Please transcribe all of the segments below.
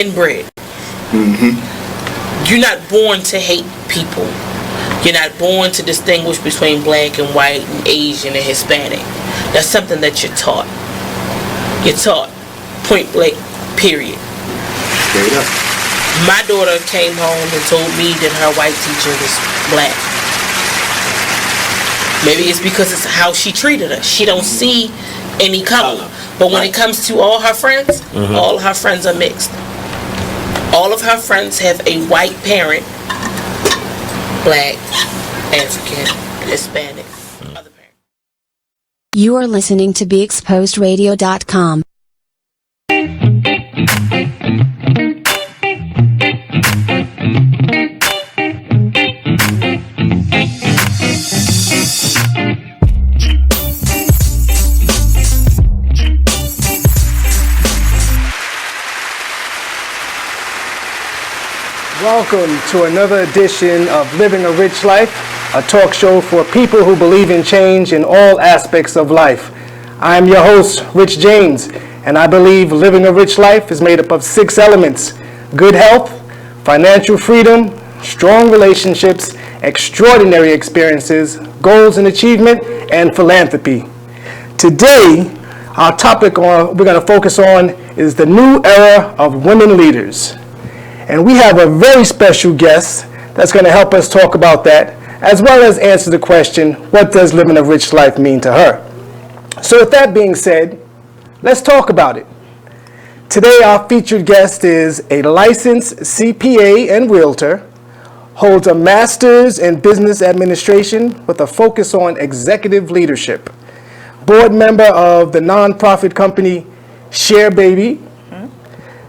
inbred. You're not born to hate people. You're not born to distinguish between black and white and Asian and Hispanic. That's something that you're taught. You're taught. Point blank, period. Straight up. My daughter came home and told me that her white teacher was black. Maybe it's because it's how she treated her. She don't see any color. But when it comes to all her friends, all her friends are mixed. All of her friends have a white parent, black, African, Hispanic, other parent. You are listening to BeExposedRadio.com. Welcome to another edition of Living a Rich Life, a talk show for people who believe in change in all aspects of life. I'm your host, Rich James, and I believe living a rich life is made up of 6 elements: good health, financial freedom, strong relationships, extraordinary experiences, goals and achievement, and philanthropy. Today, our topic we're going to focus on is the new era of women leaders. And we have a very special guest that's going to help us talk about that, as well as answer the question, what does living a rich life mean to her? So with that being said, let's talk about it. Today our featured guest is a licensed CPA and realtor, holds a master's in business administration with a focus on executive leadership, board member of the nonprofit company Share Baby,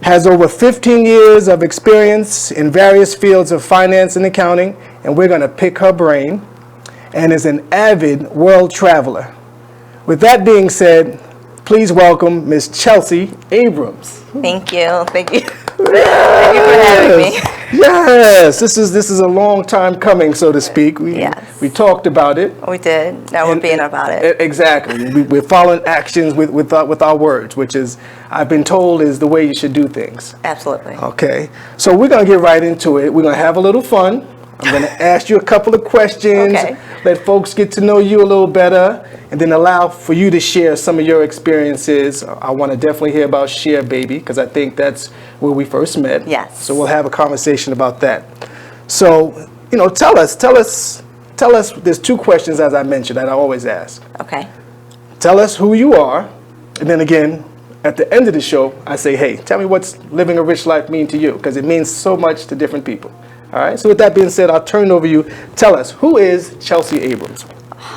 has over 15 years of experience in various fields of finance and accounting, and we're going to pick her brain, and is an avid world traveler. With that being said, please welcome Miss Chelsey Abrams. Thank you. Thank you. Thank you for having me. Yes, this is a long time coming, so to speak. We talked about it. We did. Now we're being about it. Exactly. We're following actions with our words, which is, I've been told, is the way you should do things. Absolutely. Okay. So we're going to get right into it. We're going to have a little fun. I'm going to ask you a couple of questions, let folks get to know you a little better, and then allow for you to share some of your experiences. I want to definitely hear about Share Baby, because I think that's where we first met. Yes. So we'll have a conversation about that. So, tell us, there's 2 questions, as I mentioned, that I always ask. Okay. Tell us who you are, and then again, at the end of the show, I say, hey, tell me what's living a rich life mean to you, because it means so much to different people. All right, so with that being said, I'll turn it over to you. Tell us, who is Chelsey Abrams?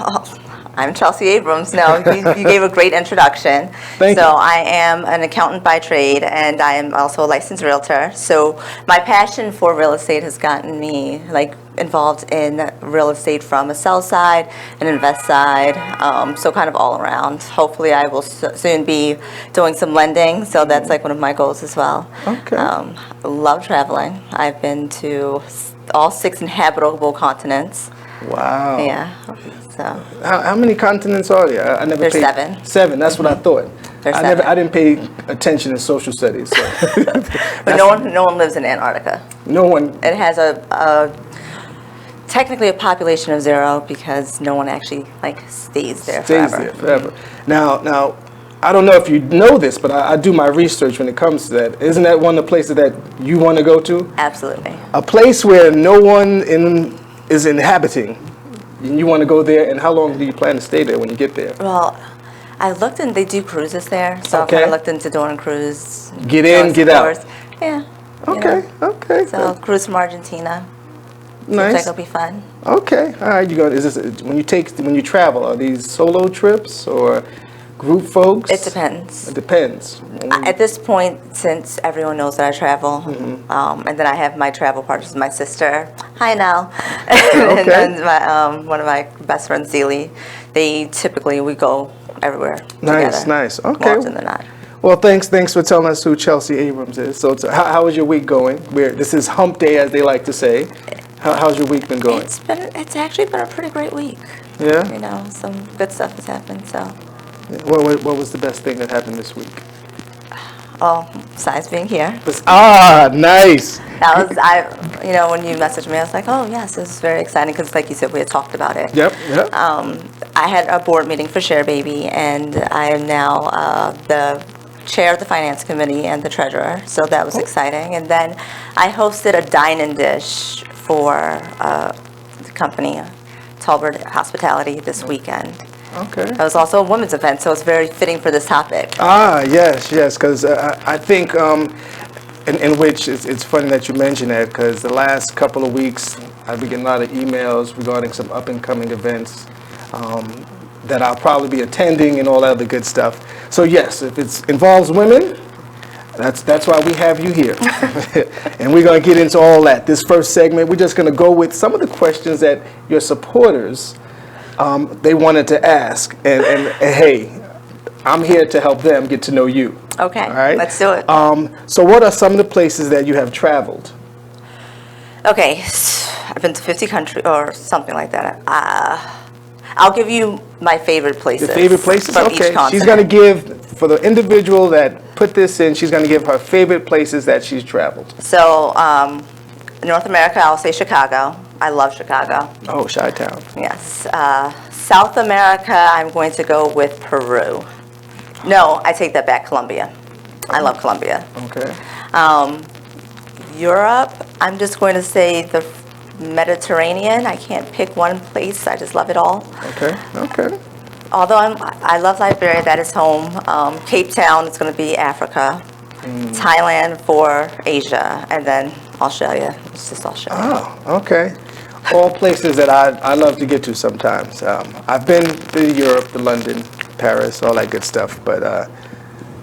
Oh, I'm Chelsey Abrams. No, you gave a great introduction. Thank you. So I am an accountant by trade, and I am also a licensed realtor. So my passion for real estate has gotten me involved in real estate from a sell side, an invest side, so kind of all around. Hopefully I will soon be doing some lending, so that's one of my goals as well. Okay. Love traveling. I've been to all 6 inhabitable continents. Wow. Yeah. So. How many continents are there? I never There's paid. 7. 7. That's what I thought. There's 7. I didn't pay attention in social studies. So. But no one lives in Antarctica. No one. It has technically a population of 0 because no one actually stays there forever. Now, I don't know if you know this, but I do my research when it comes to that. Isn't that one of the places that you want to go to? Absolutely. A place where no one is inhabiting. You want to go there, and how long do you plan to stay there when you get there? Well, I looked and they do cruises there, so I kind of looked into doing a cruise. Get in, get out. Yeah. Okay. So cruise from Argentina. Nice. Looks like it'll be fun. Okay. All right. Is this when you travel? Are these solo trips or group folks? It depends. It depends. At this point, since everyone knows that I travel, and then I have my travel partners, my sister, hi Nell, and then one of my best friends, Zelie. We go everywhere together. Nice. Okay. More often than not. Well, thanks for telling us who Chelsey Abrams is. So, how is your week going? This is Hump Day, as they like to say. How's your week been going? It's actually been a pretty great week. Yeah. Some good stuff has happened. So. What was the best thing that happened this week? Besides being here. Nice. That was, when you messaged me, I was like, oh, yes, this is very exciting because, like you said, we had talked about it. Yep. I had a board meeting for Share Baby, and I am now the chair of the finance committee and the treasurer, so that was exciting. And then I hosted a dine-in dish for the company, Talbert Hospitality, this weekend. Okay. It was also a women's event, so it's very fitting for this topic. Yes, because I think in which it's funny that you mention that, because the last couple of weeks I've been getting a lot of emails regarding some up-and-coming events that I'll probably be attending and all that other good stuff. So yes, if it involves women, that's why we have you here. And we're going to get into all that. This first segment, we're just going to go with some of the questions that your supporters they wanted to ask. And hey, I'm here to help them get to know you. Okay, all right? let's do it. So what are some of the places that you have traveled? Okay, I've been to 50 countries or something like that. I'll give you my favorite places. Your favorite places? From each Okay. continent. She's going to give, for the individual that put this in, she's going to give her favorite places that she's traveled. So, North America, I'll say Chicago. I love Chicago. Oh, Chi-Town. Yes. South America, I'm going to go with Peru. No, I take that back, Colombia. I love Colombia. Okay. Europe, I'm just going to say the Mediterranean. I can't pick one place. I just love it all. Okay. Although I love Liberia, that is home. Cape Town is going to be Africa. Thailand for Asia, and then Australia. It's just Australia. Oh, okay. All places that I love to get to sometimes. I've been to Europe, to London, Paris, all that good stuff, but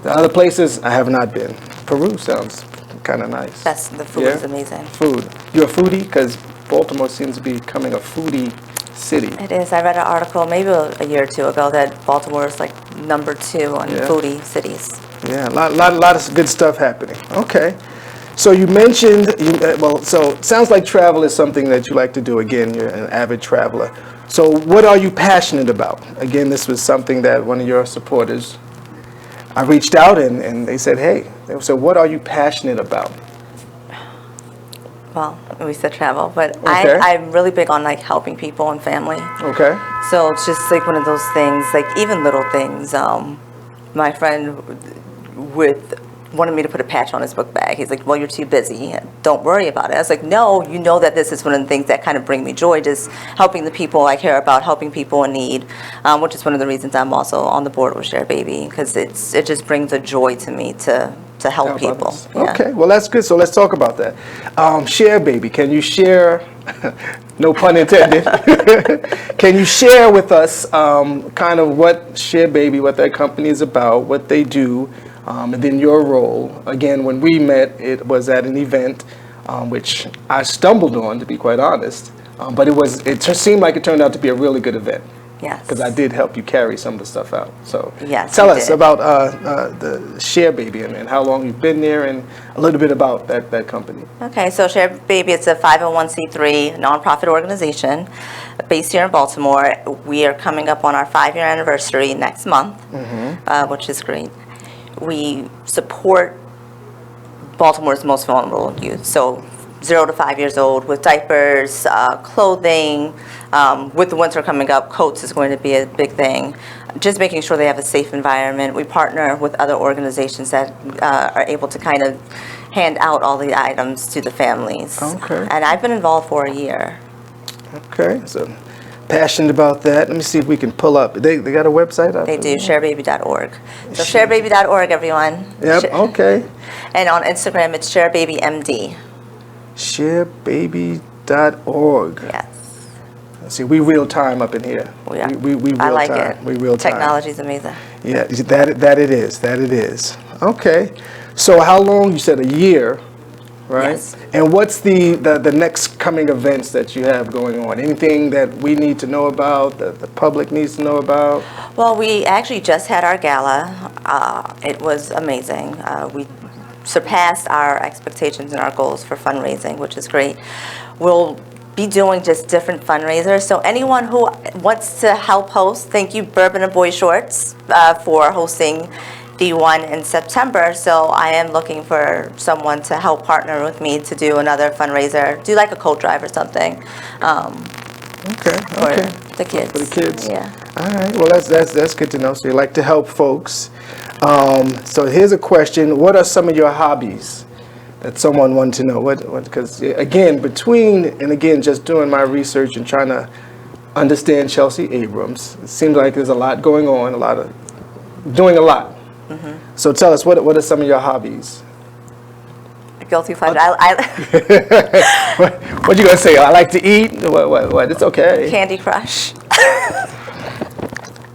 the other places I have not been. Peru sounds kind of nice. The food is amazing. Food. You're a foodie? Because Baltimore seems to be becoming a foodie city. It is. I read an article maybe a year or two ago that Baltimore is like number 2 on foodie cities. Yeah, a lot of good stuff happening. Okay. So you mentioned, so it sounds like travel is something that you like to do. Again, you're an avid traveler. So what are you passionate about? Again, this was something that one of your supporters, I reached out and they said, hey, so what are you passionate about? Well, we said travel, but Okay. I'm really big on like helping people and family. Okay. So it's just like one of those things, like even little things. My friend wanted me to put a patch on his book bag. He's like, well, you're too busy. Don't worry about it. I was like, no, you know that this is one of the things that kind of bring me joy, just helping the people I care about, helping people in need, which is one of the reasons I'm also on the board with Share Baby, because it just brings a joy to me to help people. Others. Okay, well, that's good. So let's talk about that. Share Baby, can you share, no pun intended, can you share with us kind of what Share Baby, what that company is about, what they do, and then your role? Again, when we met, it was at an event which I stumbled on, to be quite honest, but it just seemed like it turned out to be a really good event. Yes. Because I did help you carry some of the stuff out. So yes, tell us about the Share Baby and how long you've been there and a little bit about that company. Okay, so Share Baby, it's a 501c3 nonprofit organization based here in Baltimore. We are coming up on our 5-year anniversary next month, which is great. We support Baltimore's most vulnerable youth, so 0 to 5 years old, with diapers, clothing. With the winter coming up, coats is going to be a big thing. Just making sure they have a safe environment. We partner with other organizations that are able to kind of hand out all the items to the families. Okay. And I've been involved for a year. Okay, so passionate about that. Let me see if we can pull up. They got a website up? They do, sharebaby.org. So sharebaby.org, everyone. Yep, okay. And on Instagram, it's sharebabymd. Sharebaby.org. Yes. Let's see, we real time up in here. We are. We real I like time. it. We real time. Technology's amazing. Yeah, that it is. Okay. So how long? You said a year, right? Yes. And what's the next coming events that you have going on? Anything that we need to know about, that the public needs to know about? Well, we actually just had our gala. It was amazing. We surpassed our expectations and our goals for fundraising, which is great. We'll be doing just different fundraisers. So anyone who wants to help host, thank you Bourbon and Boy Shorts for hosting 51 in September, so I am looking for someone to help partner with me to do another fundraiser, do like a coat drive or something. Okay. For the kids. For the kids. Yeah. All right. Well, that's good to know. So you like to help folks. So here's a question: what are some of your hobbies that someone wanted to know? What? Because again, just doing my research and trying to understand Chelsey Abrams, it seems like there's a lot going on, doing a lot. Mm-hmm. So tell us, what are some of your hobbies? Guilty pleasure. What you gonna say? I like to eat. What? It's okay. Candy Crush.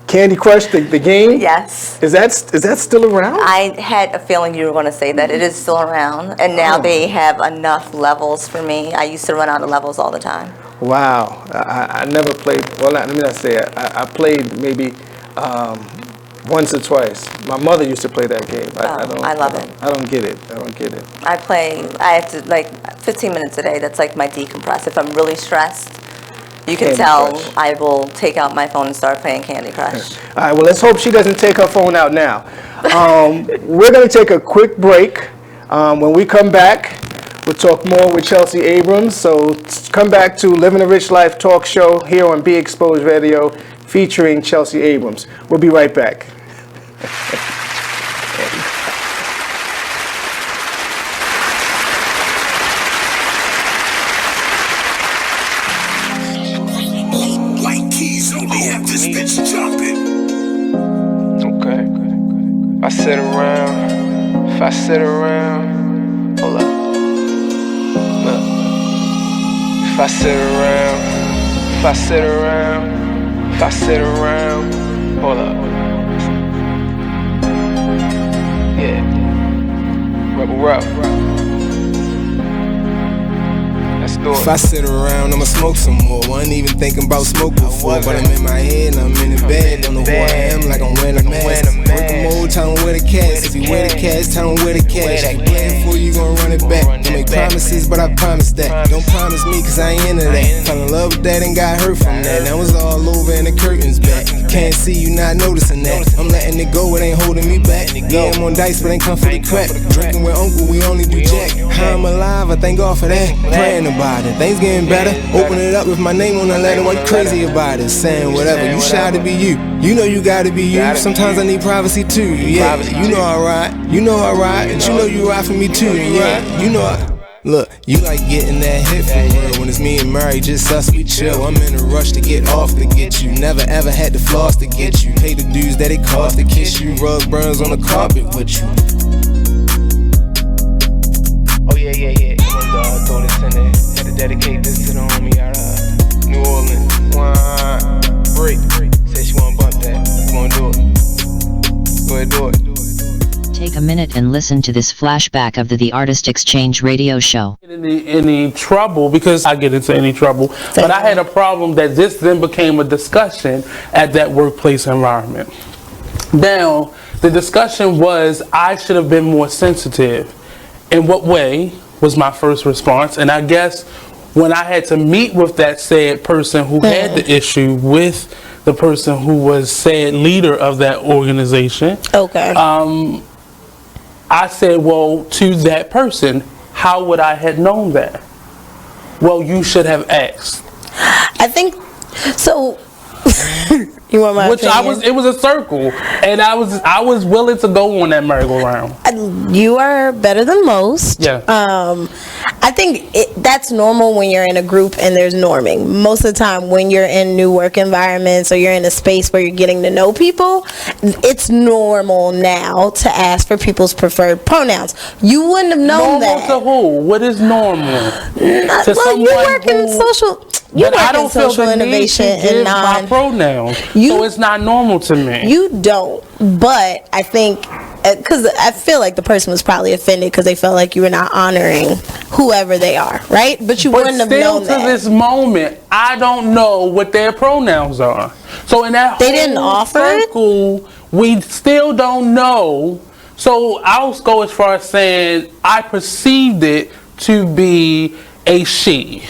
Candy Crush, the game? Yes. Is that still around? I had a feeling you were going to say that. It is still around, and now they have enough levels for me. I used to run out of levels all the time. Wow. I never played. Well, let me not say it. I played maybe once or twice. My mother used to play that game. I love it. I don't get it. I have to, like, 15 minutes a day. That's like my decompress. If I'm really stressed, you can Candy tell Crush. I will take out my phone and start playing Candy Crush. All right, well, let's hope she doesn't take her phone out now. We're going to take a quick break. When we come back, we'll talk more with Chelsey Abrams. So come back to Living a Rich Life talk show here on Be Exposed Radio featuring Chelsey Abrams. We'll be right back. If I sit around, hold up, look. If I sit around, hold up. Yeah, rebel up. If I sit around, I'ma smoke some more. Wasn't even thinking about smoke before, but I'm in my head and I'm in the bed. Don't know who I am, like I'm wearing a mask. Working mode, tell them where the cash. If you wear the cash, tell them where the cash. If you playing for you, gon' run it back. Don't make promises, but I promise that. Don't promise me, cause I ain't into that. Fell in love with that and got hurt from that. Now it's all over and the curtains back. Can't see you not noticing that. I'm letting it go, it ain't holding me back. Yeah, I'm on dice, but ain't come for the crack. Drinking with uncle, we only do jack. How I'm alive, I thank God for that. Praying about it, things getting better. Open it up with my name on the letter. What you crazy about it? Saying whatever, you shy to be you. You know you gotta be you. Sometimes I need privacy too. Yeah, you know I ride. You know I ride, and you know you ride for me too. Yeah, you know I. Look, you like getting that hit for real. When it's me and Mary, just us, we chill. I'm in a rush to get off to get you. Never ever had to floss to get you. Pay the dues that it cost to kiss you. Rug burns on the carpet with you. Oh yeah. Come on, dog, throw this in there. Had to dedicate this to the homie out of New Orleans. Break. Said she wanna bump that. You wanna do it? Go ahead, do it. Take a minute and listen to this flashback of the Artist Exchange radio show. Any trouble, because I get into any trouble, but I had a problem that this then became a discussion at that workplace environment. Now, the discussion was I should have been more sensitive. In what way was my first response? And I guess when I had to meet with that said person who had the issue with the person who was said leader of that organization. Okay. I said, well, to that person, how would I have known that? Well, you should have asked. I think so. You want my opinion? It was a circle, and I was willing to go on that merry-go-round. You are better than most. Yeah. I think that's normal when you're in a group and there's norming. Most of the time when you're in new work environments or you're in a space where you're getting to know people, it's normal now to ask for people's preferred pronouns. You wouldn't have known that. Normal to who? What is normal? Well, you work in social. You work in social innovation and my pronouns, so it's not normal to me. You don't, but I think because I feel like the person was probably offended because they felt like you were not honoring whoever they are, right? But you wouldn't have known that. Still to this moment, I don't know what their pronouns are. So in that they didn't offer circle, we still don't know. So I'll go as far as saying I perceived it to be a she.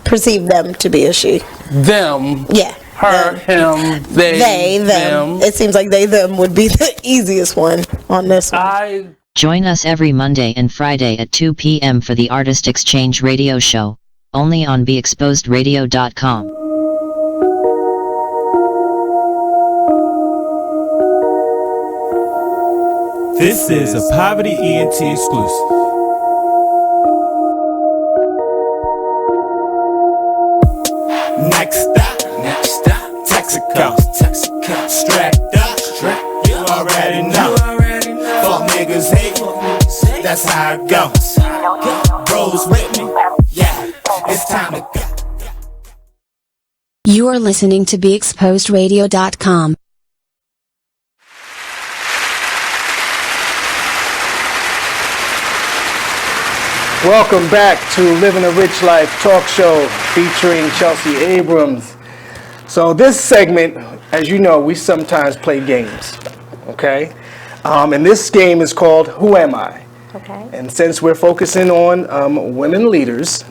Perceive them to be a she. Them. Yeah. her, him, they, them. It seems like they, them would be the easiest one on this one. Join us every Monday and Friday at 2 p.m. for the Artist Exchange radio show, only on BeExposedRadio.com. This is a Poverty ENT exclusive. Next stop, Texaco. Strapped up, you already know. Fuck niggas hate, that's how it goes. Bros with me, yeah, it's time to go. You are listening to BeExposedRadio.com. Welcome back to Living a Rich Life talk show featuring Chelsey Abrams. So this segment, as you know, we sometimes play games, okay? And this game is called Who Am I? Okay. And since we're focusing on women leaders,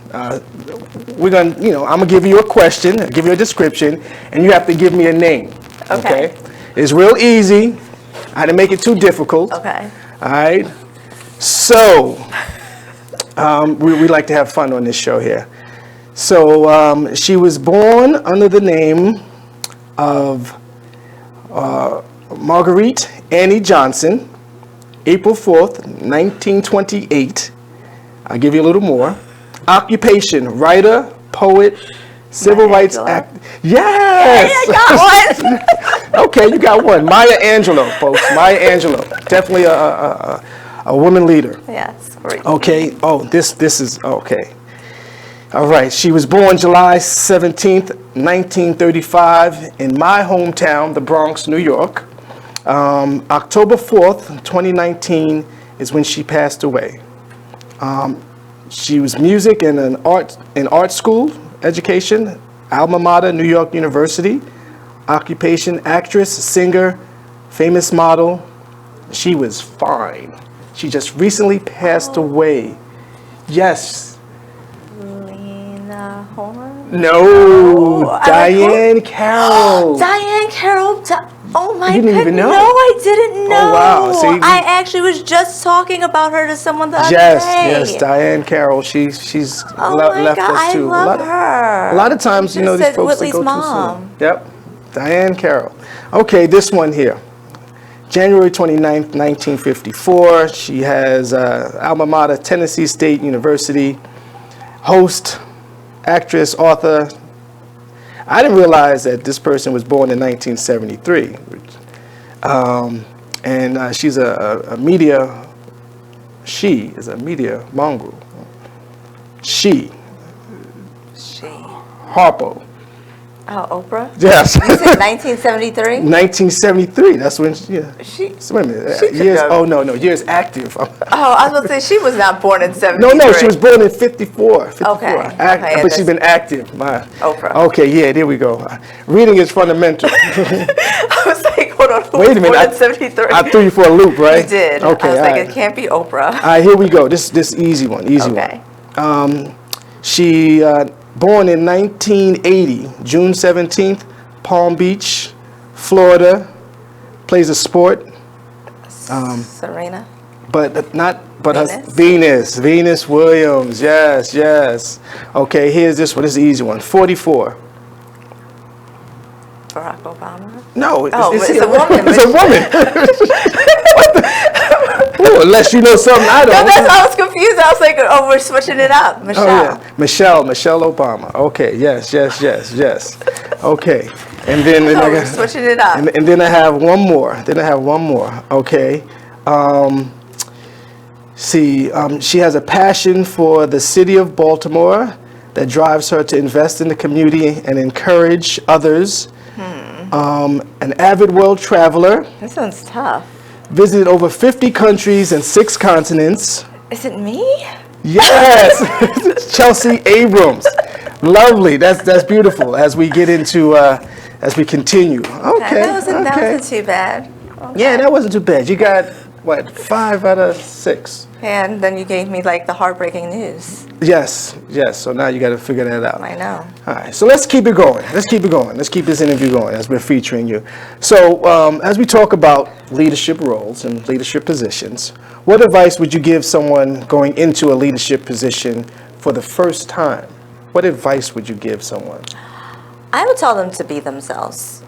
we're gonna, I'm gonna give you a question, give you a description, and you have to give me a name. Okay. It's real easy. I didn't make it too difficult. Okay. All right. So. We like to have fun on this show here. So she was born under the name of Marguerite Annie Johnson, April 4th, 1928. I'll give you a little more. Occupation, writer, poet, civil rights activist. Yes! Hey, I got one! Okay, you got one. Maya Angelou, folks. Maya Angelou. Definitely a woman leader. Yes. Great. Okay. Oh, this is okay. All right. She was born July 17th, 1935 in my hometown, the Bronx, New York. October 4th, 2019 is when she passed away. She was music and an art school education, alma mater, New York University. Occupation, actress, singer, famous model. She was fine. She just recently passed away. Yes. Lena Horne? No. Diane Carroll. Diane Carroll. Oh my God. You didn't even know? No, I didn't know. Oh, wow. See, I actually was just talking about her to someone the other day. Yes, Diane Carroll. She's left us too. I love her. A lot of times, these folks Whitley's that go mom. too soon. Yep. Diane Carroll. Okay, this one here. January 29th, 1954. She has alma mater, Tennessee State University. Host, actress, author. I didn't realize that this person was born in 1973. And she's a media, she is a media mongrel. She. Harpo. Oh, Oprah? Yes. You said 1973? 1973. That's when she. Wait a minute. Years. Go. Oh no, years active. Oh, I was going to say she was not born in 73. No, she was born in 54. Okay. But she's been active. Oprah. Okay, yeah, there we go. Reading is fundamental. I was like, hold on. Wait a minute. Born in 73? I threw you for a loop, right? You did. Okay. I was like, it can't be Oprah. All right, here we go. This easy one. Okay. She born in 1980, June 17th, Palm Beach, Florida. Plays a sport. Serena? Venus Williams. Yes. Okay, here's this one. This is an easy one. 44. Barack Obama? No, it's a woman. It's a woman. Ooh, unless you know something I don't. No, that's why I was confused. I was like, oh, we're switching it up. Michelle. Oh, yeah. Michelle Obama. Okay, yes. Okay. And then we're switching it up. And then I have one more. Okay. She has a passion for the city of Baltimore that drives her to invest in the community and encourage others. An avid world traveler. That sounds tough. Visited over 50 countries and 6 continents. Is it me? Yes, Chelsey Abrams. Lovely. That's beautiful. As we get into, as we continue. Okay. That wasn't too bad. Okay. Yeah, that wasn't too bad. You got what, 5 out of 6. And then you gave me like the heartbreaking news. Yes. So now you got to figure that out. I know. All right, so let's keep it going. Let's keep this interview going as we're featuring you. So as we talk about leadership roles and leadership positions, what advice would you give someone going into a leadership position for the first time? What advice would you give someone? I would tell them to be themselves.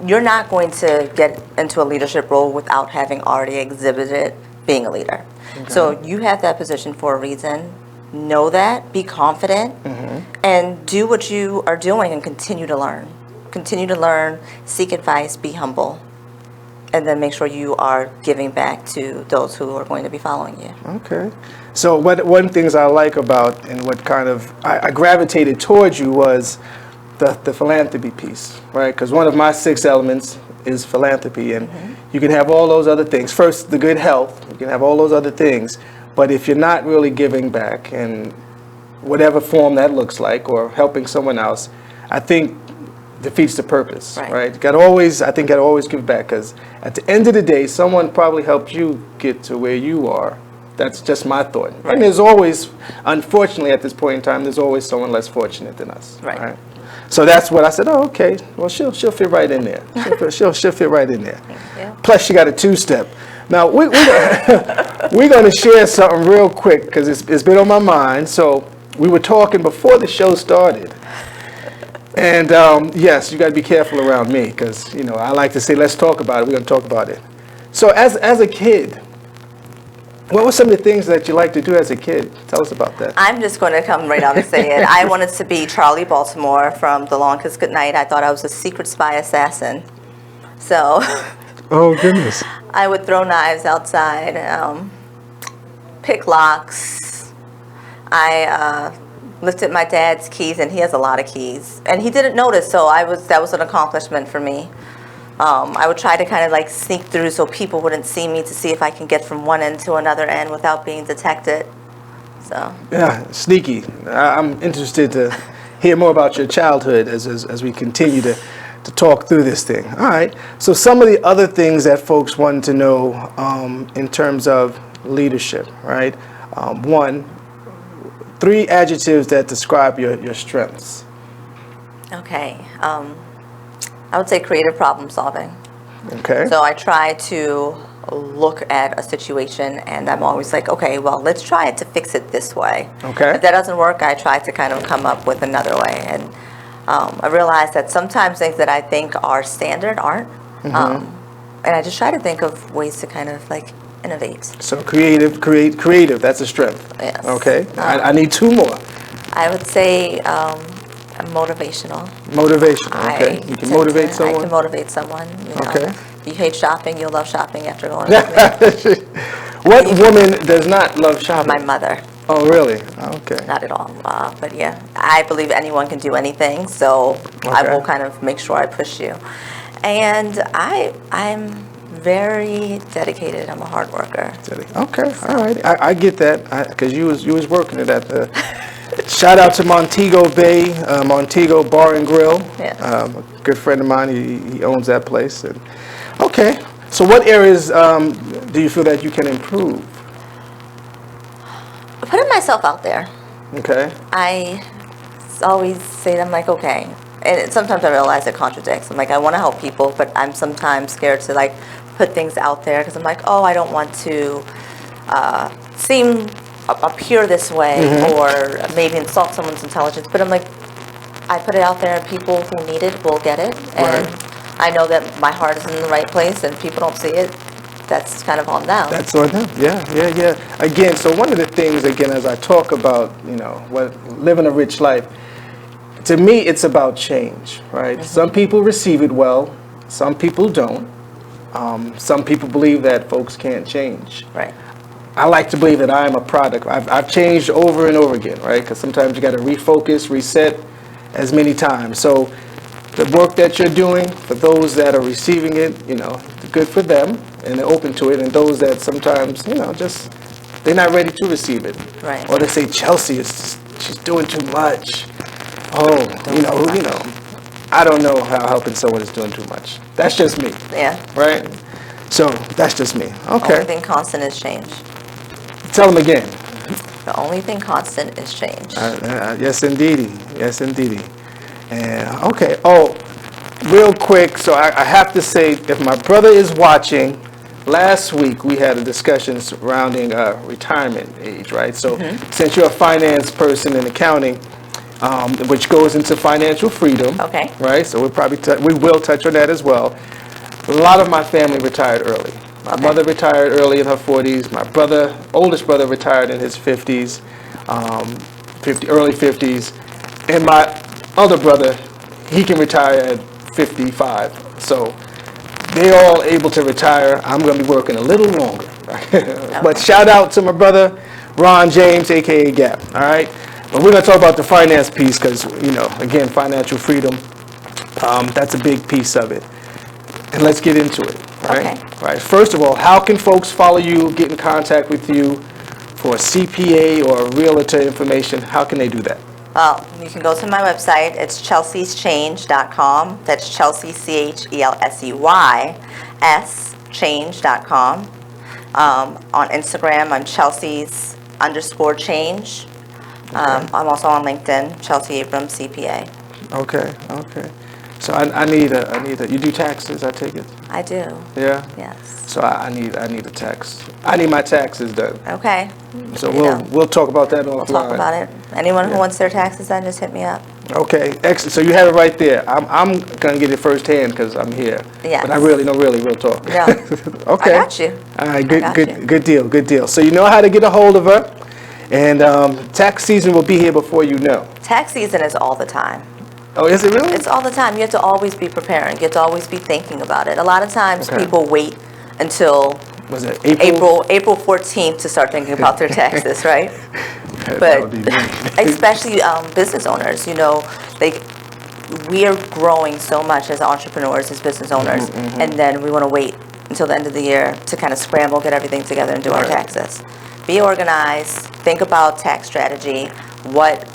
You're not going to get into a leadership role without having already exhibited being a leader. Okay. So you have that position for a reason. Know that, be confident, and do what you are doing and continue to learn. Continue to learn, seek advice, be humble, and then make sure you are giving back to those who are going to be following you. Okay. So one things I like about and what kind of I gravitated towards you was the philanthropy piece, right? Because one of my 6 elements is philanthropy, and you can have all those other things. First, the good health. You can have all those other things, but if you're not really giving back in whatever form that looks like, or helping someone else, I think defeats the purpose, right? Got to always give back, because at the end of the day, someone probably helped you get to where you are. That's just my thought. Right. And there's always, unfortunately, at this point in time, there's always someone less fortunate than us. Right. So that's what I said. Oh, okay. Well, she'll fit right in there. She'll fit right in there. Yeah. Plus, she got a 2-step. Now we're going to share something real quick, because it's been on my mind. So we were talking before the show started, and yes, you got to be careful around me, because I like to say, let's talk about it. We're going to talk about it. So as a kid, what were some of the things that you liked to do as a kid? Tell us about that. I'm just going to come right out and say it. I wanted to be Charlie Baltimore from The Long Kiss Goodnight. I thought I was a secret spy assassin. So oh, goodness. I would throw knives outside, pick locks. I lifted my dad's keys, and he has a lot of keys. And he didn't notice, so that was an accomplishment for me. I would try to kind of like sneak through so people wouldn't see me, to see if I can get from one end to another end without being detected. So yeah, sneaky. I'm interested to hear more about your childhood as we continue to talk through this thing. All right. So some of the other things that folks want to know in terms of leadership, right? 3 adjectives that describe your strengths. Okay. I would say creative problem solving. Okay. So I try to look at a situation, and I'm always like, okay, well, let's try it to fix it this way. Okay. If that doesn't work, I try to kind of come up with another way. And I realize that sometimes things that I think are standard aren't. And I just try to think of ways to kind of like innovate. So creative, that's a strength. Yes. Okay. I need 2 more. I would say motivational. Motivational, okay. You can motivate someone? I can motivate someone. Okay. If you hate shopping, you'll love shopping after going with me. What woman does not love shopping? My mother. Oh, really? Okay. Not at all. But yeah, I believe anyone can do anything, so I will kind of make sure I push you. And I'm very dedicated. I'm a hard worker. Okay, all right. I get that, because you was working it at the... Shout out to Montego Bay, Montego Bar and Grill. Yes. A good friend of mine, he owns that place. And, okay, so what areas do you feel that you can improve? Putting myself out there. Okay. I always say that I'm like, okay. And sometimes I realize it contradicts. I'm like, I want to help people, but I'm sometimes scared to like put things out there, because I'm like, oh, I don't want to appear this way, or maybe insult someone's intelligence. But I'm like, I put it out there, and people who need it will get it. And I know that my heart is in the right place, and people don't see it. That's kind of on them. That's on them. Yeah. Again, so one of the things, again, as I talk about, living a rich life, to me, it's about change, right? Some people receive it well, some people don't. Some people believe that folks can't change. Right. I like to believe that I am a product. I've changed over and over again, right? Because sometimes you got to refocus, reset as many times. So the work that you're doing, for those that are receiving it, good for them, and they're open to it. And those that sometimes, just they're not ready to receive it. Right. Or they say, Chelsey, she's doing too much. Oh, I don't know how helping someone is doing too much. That's just me. Yeah. Right? So that's just me. The Okay. only thing constant is change. Tell them again. The only thing constant is change. Yes, indeedy. Yes, indeedy. And okay. Oh, real quick. So I have to say, if my brother is watching, last week we had a discussion surrounding retirement age, right? So since you're a finance person in accounting, which goes into financial freedom, Okay. right? So we will touch on that as well. A lot of my family retired early. My mother retired early in her 40s. My brother, oldest brother, retired in his 50s, early 50s, and my other brother, he can retire at 55. So they're all able to retire. I'm going to be working a little longer. But shout out to my brother, Ron James, aka Gap. All right. But we're going to talk about the finance piece because, again, financial freedom, that's a big piece of it. And let's get into it, right? Okay. Right. First of all, how can folks follow you, get in contact with you for CPA or realtor information? How can they do that? Well, you can go to my website. It's chelseys.change.com. That's Chelsey, CHELSEYS, change.com. On Instagram, I'm Chelseys_change. I'm also on LinkedIn, Chelsey Abrams, CPA. Okay. So I need a. You do taxes? I take it. I do. Yeah. Yes. So I need a tax. I need my taxes done. Okay. So we'll talk about that offline. We'll talk about it. Anyone who wants their taxes done, just hit me up. Okay, excellent. So you have it right there. I'm gonna get it firsthand because I'm here. Yes. But I really real talk. No. Okay. I got you. All right. got you. Good deal. So you know how to get a hold of her, and tax season will be here before you know. Tax season is all the time. Oh, is it really? It's all the time. You have to always be preparing. You have to always be thinking about it. A lot of times people wait until Was it April? April 14th to start thinking about their taxes, right? That But would be me. especially business owners, we are growing so much as entrepreneurs, as business owners, and then we want to wait until the end of the year to kind of scramble, get everything together, and do our taxes. Be organized. Think about tax strategy. What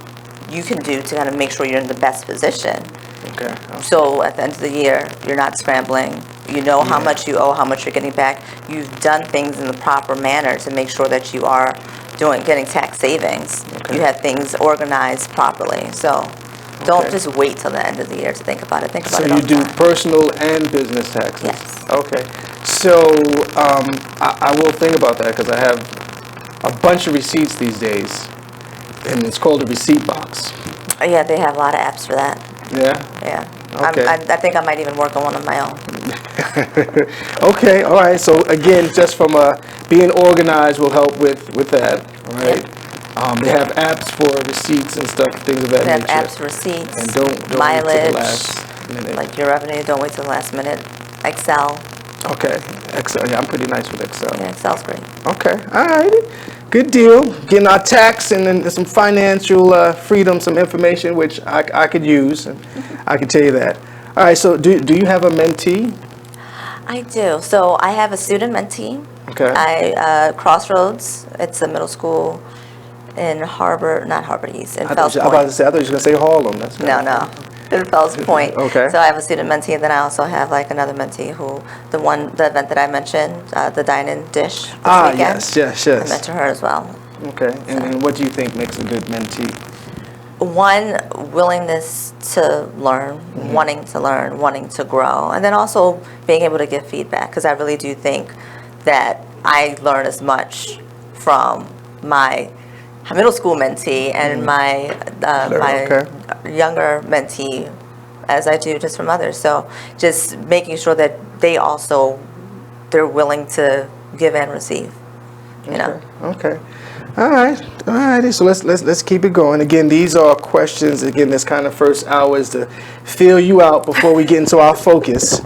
you can do to kind of make sure you're in the best position. Okay. So at the end of the year, you're not scrambling. You know how much you owe, how much you're getting back. You've done things in the proper manner to make sure that you are getting tax savings. You have things organized properly. So don't just wait till the end of the year to think about it. Think about it all the So you do time. personal and business taxes? Yes. Okay. So I will think about that because I have a bunch of receipts these days, and it's called a receipt box. Yeah, they have a lot of apps for that. Yeah? Yeah. Okay. I think I might even work on one of my own. Okay, all right. So again, just from being organized will help with that, right? They have apps for receipts and stuff, things of that They have nature. apps for receipts, And don't mileage, wait till the last minute. like your revenue, don't wait till the last minute. Excel. Okay, Excel. Yeah, I'm pretty nice with Excel. Yeah, Excel's great. Okay, all right. Good deal. Getting our tax and then some financial freedom, some information which I could use, and I can tell you that. All right. So do you have a mentee? I do. So I have a student mentee. Okay. Crossroads. It's a middle school in not Harbor East, in Fells I Point. was about to say. I thought you were gonna say Harlem. That's No, in Fells Point. Okay. So I have a student mentee, and then I also have like another mentee who, the event that I mentioned, the dine-in dish this weekend. Yes. I mentor her as well. Okay. And what do you think makes a good mentee? One, willingness to learn, wanting to learn, wanting to grow, and then also being able to give feedback, because I really do think that I learn as much from my middle school mentee and my younger mentee as I do just from others. So just making sure that they're willing to give and receive, you know. Okay. All right. So let's keep it going. Again, these are questions. Again, this kind of first hour is to feel you out before we get into our focus.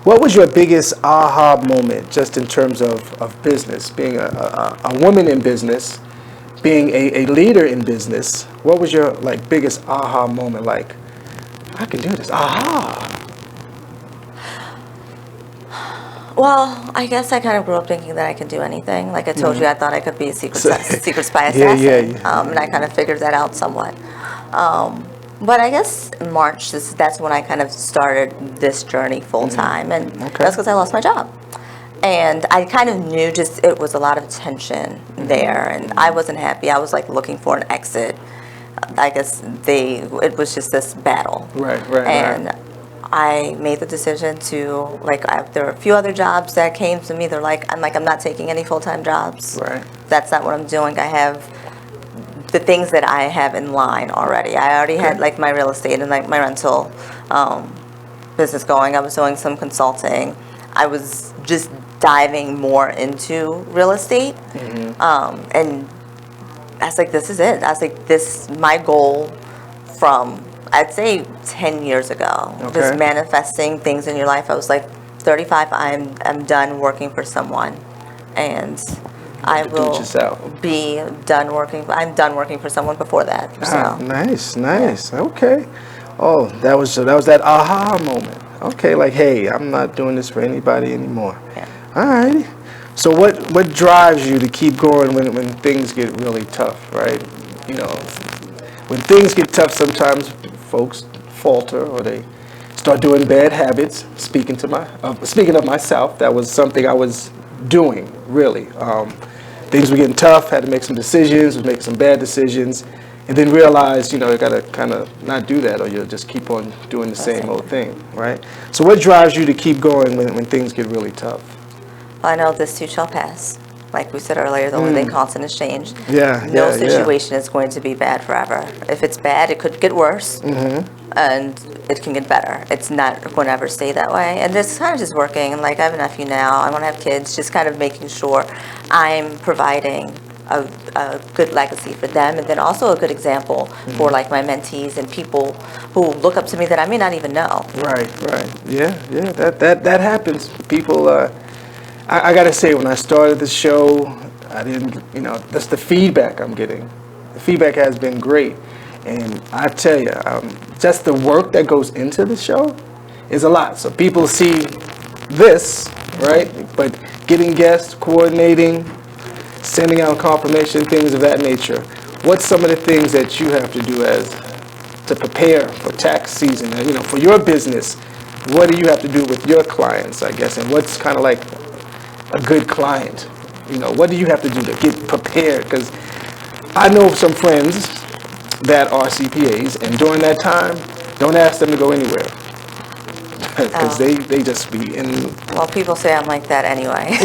What was your biggest aha moment, just in terms of business, being a woman in business, being a leader in business? What was your biggest aha moment? Like, I can do this. Aha. Well, I guess I kind of grew up thinking that I could do anything. Like I told you, I thought I could be a secret spy assassin. Yeah. And I kind of figured that out somewhat. But I guess in March, that's when I kind of started this journey full time, and that's because I lost my job. And I kind of knew it was a lot of tension there, and I wasn't happy. I was like looking for an exit. I guess it was just this battle. Right. And I made the decision to, there were a few other jobs that came to me. I'm not taking any full-time jobs. Right. That's not what I'm doing. I have the things that I have in line already. I already had my real estate and my rental business going. I was doing some consulting. I was just diving more into real estate. And I was like, this is it. I was like, this is my goal from, I'd say 10 years ago. Just manifesting things in your life. I was like, 35, I'm done working for someone. And I will be done working. I'm done working for someone before that. So. Nice. Yeah. Okay. Oh, that was that aha moment. Okay, hey, I'm not doing this for anybody anymore. Yeah. All right. So what drives you to keep going when things get really tough, right? When things get tough, sometimes folks falter or they start doing bad habits. Speaking of myself, that was something I was doing, really. Things were getting tough, had to make some decisions, was making some bad decisions, and then realized, you got to kind of not do that or you'll just keep on doing the same old thing, right? So what drives you to keep going when things get really tough? Well, I know this too shall pass. Like we said earlier, the only thing constant is change. No situation is going to be bad forever. If it's bad, it could get worse, and it can get better. It's not going to ever stay that way. And this is kind of just working. And I have a nephew now. I want to have kids. Just kind of making sure I'm providing a good legacy for them, and then also a good example for my mentees and people who look up to me that I may not even know. Right. Yeah. That happens. People. I gotta say, when I started the show, I didn't, that's the feedback I'm getting. The feedback has been great. And I tell you, just the work that goes into the show is a lot. So people see this, right? But getting guests, coordinating, sending out confirmation, things of that nature. What's some of the things that you have to do to prepare for tax season? For your business, what do you have to do with your clients, I guess? And what's kind of like a good client? What do you have to do to get prepared? Because I know some friends that are CPAs, and during that time, don't ask them to go anywhere. Because they just be in... Well, people say I'm like that anyway.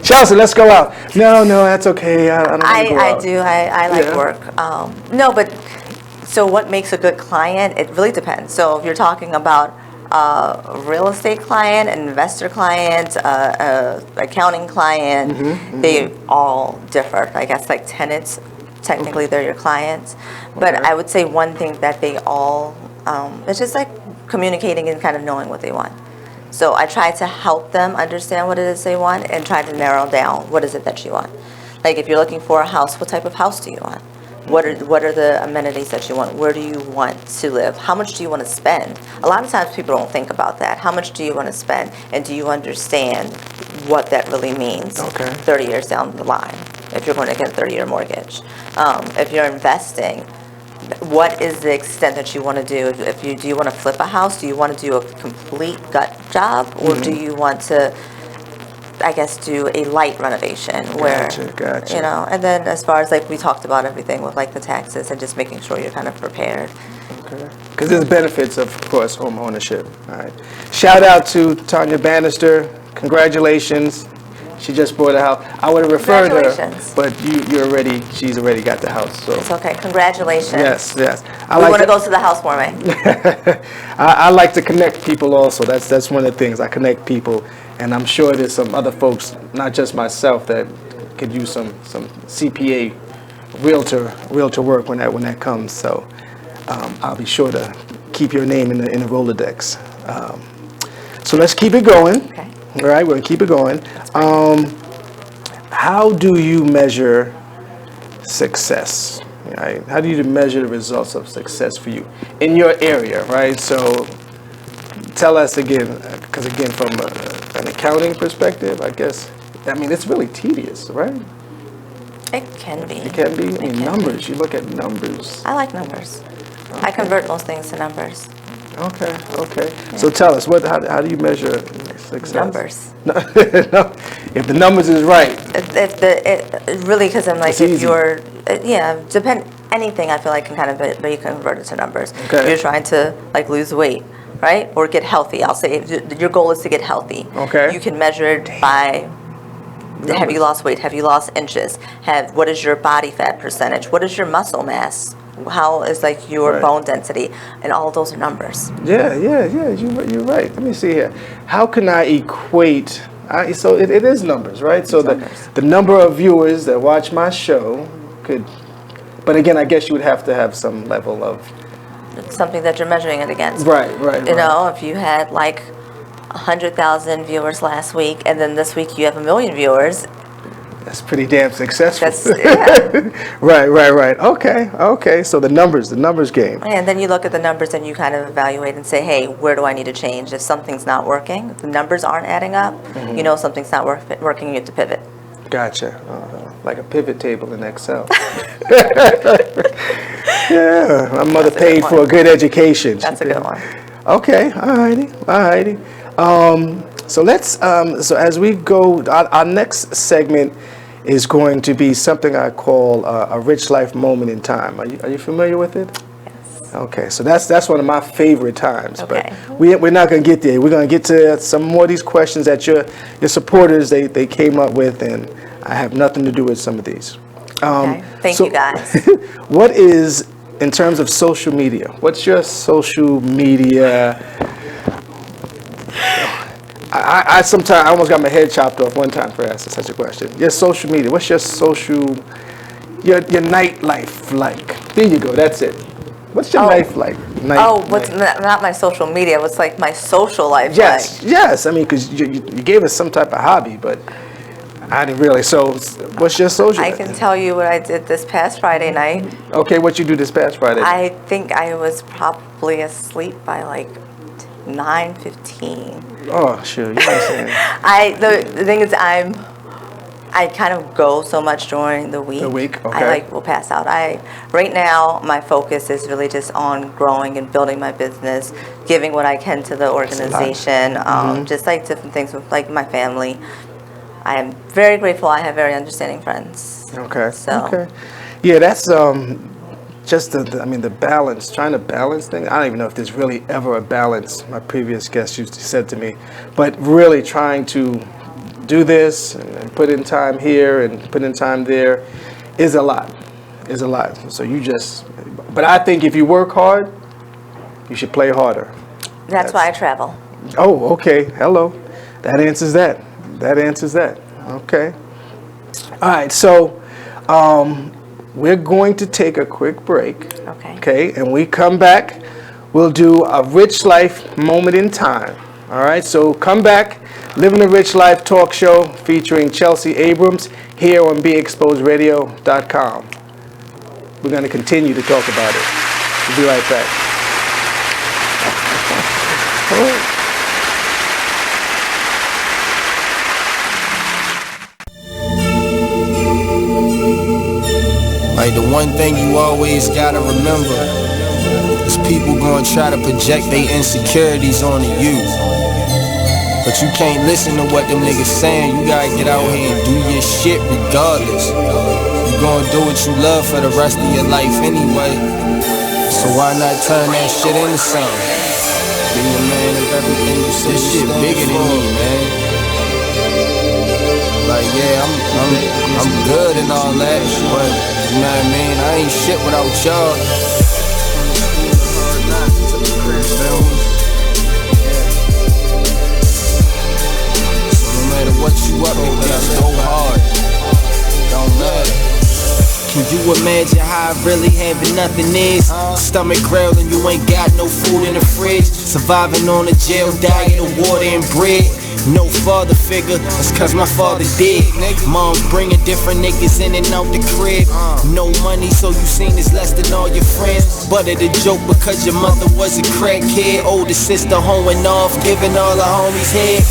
Chelsey, let's go out. No, that's okay. I don't want to go out. I do. I like work. No, but so what makes a good client? It really depends. So if you're talking about a real estate client, an investor client, accounting client, they all differ. I guess tenants, technically they're your clients. But I would say one thing that they all, it's just communicating and kind of knowing what they want. So I try to help them understand what it is they want and try to narrow down what is it that you want. If you're looking for a house, what type of house do you want? What are the amenities that you want? Where do you want to live? How much do you want to spend? A lot of times people don't think about that. How much do you want to spend? And do you understand what that really means 30 years down the line if you're going to get a 30-year mortgage? If you're investing, what is the extent that you want to do? Do you want to flip a house? Do you want to do a complete gut job? Or do you want to, I guess, do a light renovation where, Gotcha. And then as far as we talked about everything with the taxes and just making sure you're kind of prepared. Okay. Because there's benefits of course, home ownership. All right. Shout out to Tanya Bannister. Congratulations. She just bought a house. I would have referred her, but she's already got the house. So it's okay. Congratulations. Yes. You want to go to the housewarming. I like to connect people also. That's one of the things. I connect people. And I'm sure there's some other folks, not just myself, that could use some CPA realtor work when that comes. So I'll be sure to keep your name in the Rolodex. So let's keep it going. Okay. All right, we're gonna keep it going. How do you measure success? Right? How do you measure the results of success for you in your area? Right. So tell us again, because again, from an accounting perspective, I guess, it's really tedious, right? It can be. It can be. Numbers. You look at numbers. I like numbers. I convert most things to numbers. Okay. So tell us, how do you measure success? Numbers. No, if the numbers is right. Really, because I'm like, It's if easy. you're, anything I feel like can kind of be converted to numbers. Okay. If you're trying to like lose weight, right, or get healthy. I'll say if your goal is to get healthy. Okay. You can measure it by. Have you lost weight? Have you lost inches? What is your body fat percentage? What is your muscle mass? How is like your Right. bone density? And all of those are numbers. Yeah. You're right. Let me see here. How can I equate? So it is numbers, right? So the number of viewers that watch my show could. But again, I guess you would have to have some level of. Something that you're measuring it against. Right. You know, if you had like 100,000 viewers last week, and then this week you have 1 million viewers. That's pretty damn successful. Yeah. Right. Okay. So the numbers game. And then you look at the numbers and you kind of evaluate and say, hey, where do I need to change? If something's not working, if the numbers aren't adding up, you know something's not working, you have to pivot. Gotcha. Like a pivot table in Excel. Yeah, my mother paid for a good education. That's a good one. Okay, alrighty. So let's. So as we go, our next segment is going to be something I call a rich life moment in time. Are you familiar with it? Yes. Okay, so that's one of my favorite times. Okay. But we're not going to get there. We're going to get to some more of these questions that your supporters they came up with, and I have nothing to do with some of these. Okay. Thank you, guys. What is, in terms of social media, what's your social media? I sometimes I almost got my head chopped off one time for asking such a question. Your social media, what's your nightlife like? There you go, that's it. What's your life like? Not my social media, what's like my social life like? Yes, I mean, because you gave us some type of hobby, but I didn't really. So what's your social? I can tell you what I did this past Friday night. Okay, what you do this past Friday? I think I was probably asleep by like 9:15. Oh, sure. You know what I'm saying? The thing is, I kind of go so much during the week. Okay. I will pass out. Right now, my focus is really just on growing and building my business, giving what I can to the organization, just like different things with like my family. I am very grateful. I have very understanding friends. Okay. So. Okay. Yeah, that's just the balance, trying to balance things. I don't even know if there's really ever a balance. My previous guest used to said to me, but really trying to do this and put in time here and put in time there is a lot. So but I think if you work hard, you should play harder. That's why I travel. Oh, okay. Hello. That answers that. Okay. All right. So, we're going to take a quick break. Okay. And we come back, we'll do a rich life moment in time. All right. So come back, Living a Rich Life talk show featuring Chelsey Abrams here on BeExposedRadio.com. We're going to continue to talk about it. We'll be right back. Like the one thing you always gotta remember is people gonna try to project their insecurities onto you. But you can't listen to what them niggas saying. You gotta get out here and do your shit regardless. You gonna do what you love for the rest of your life anyway. So why not turn that shit into something? Be a man of everything you say. This shit bigger than me, man. Like yeah, I'm good and all that, but you know what I mean? I ain't shit without y'all. So no matter what you up against, go hard. Don't matter. Can you imagine how I really having nothing is? Stomach growling, you ain't got no food in the fridge. Surviving on a jail diet of water and bread. No father figure, that's cause my father dead. Mom bringing different niggas in and out the crib. No money, so you seen this less than all your friends. But it a joke because your mother was a crackhead. Older sister hoeing off, giving all the homies head.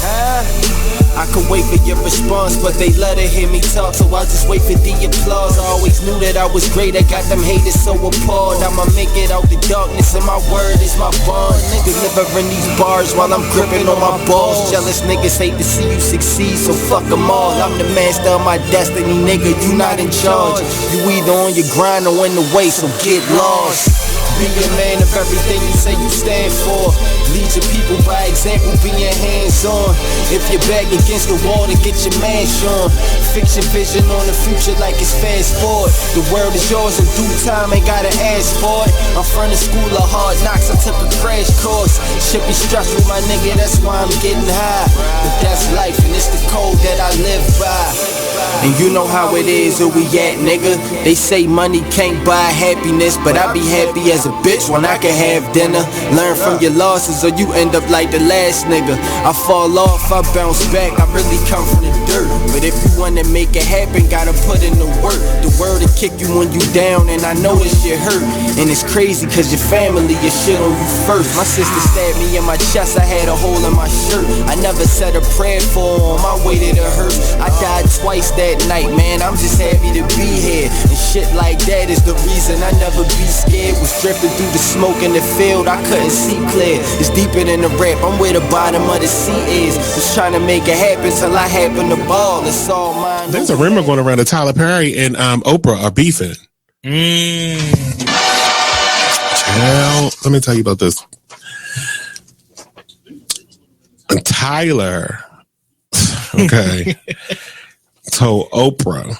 I could wait for your response, but they let her hear me talk, so I just wait for the applause. I always knew that I was great, I got them haters so appalled. I'ma make it out the darkness, and my word is my bond. Delivering these bars while I'm gripping on my balls. Jealous niggas hate to see you succeed, so fuck them all. I'm the master of my destiny, nigga, you not in charge. You either on your grind or in the way, so get lost. Be a man of everything you say you stand for. Lead your people by example, being hands-on. If you're back against the wall, to get your mash on. Fix your vision on the future like it's fast forward. The world is yours in due time, ain't gotta ask for it. I'm from the school of hard knocks, I took a crash course. Shit be stressful, my nigga, that's why I'm getting high. But that's life, and it's the code that I live by. And you know how it is, where we at, nigga. They say money can't buy happiness, but I be happy as a bitch when I can have dinner. Learn from your losses or you end up like the last nigga. I fall off, I bounce back, I really come from the dirt. But if you wanna make it happen, gotta put in the work. The word will kick you when you down, and I know this shit hurt. And it's crazy cause your family, your shit on you first. My sister stabbed me in my chest, I had a hole in my shirt. I never said a prayer for her on my way to the hurt. I died twice that night, man, I'm just happy to be here. And shit like that is the reason I never be scared. Was drifting through the smoke in the field, I couldn't see clear. It's deeper than the rap, I'm where the bottom of the sea is. Just trying to make it happen till I happen to ball. It's all mine. There's a rumor going around that Tyler Perry and Oprah are beefing. Child, let me tell you about this. Tyler, okay, told Oprah,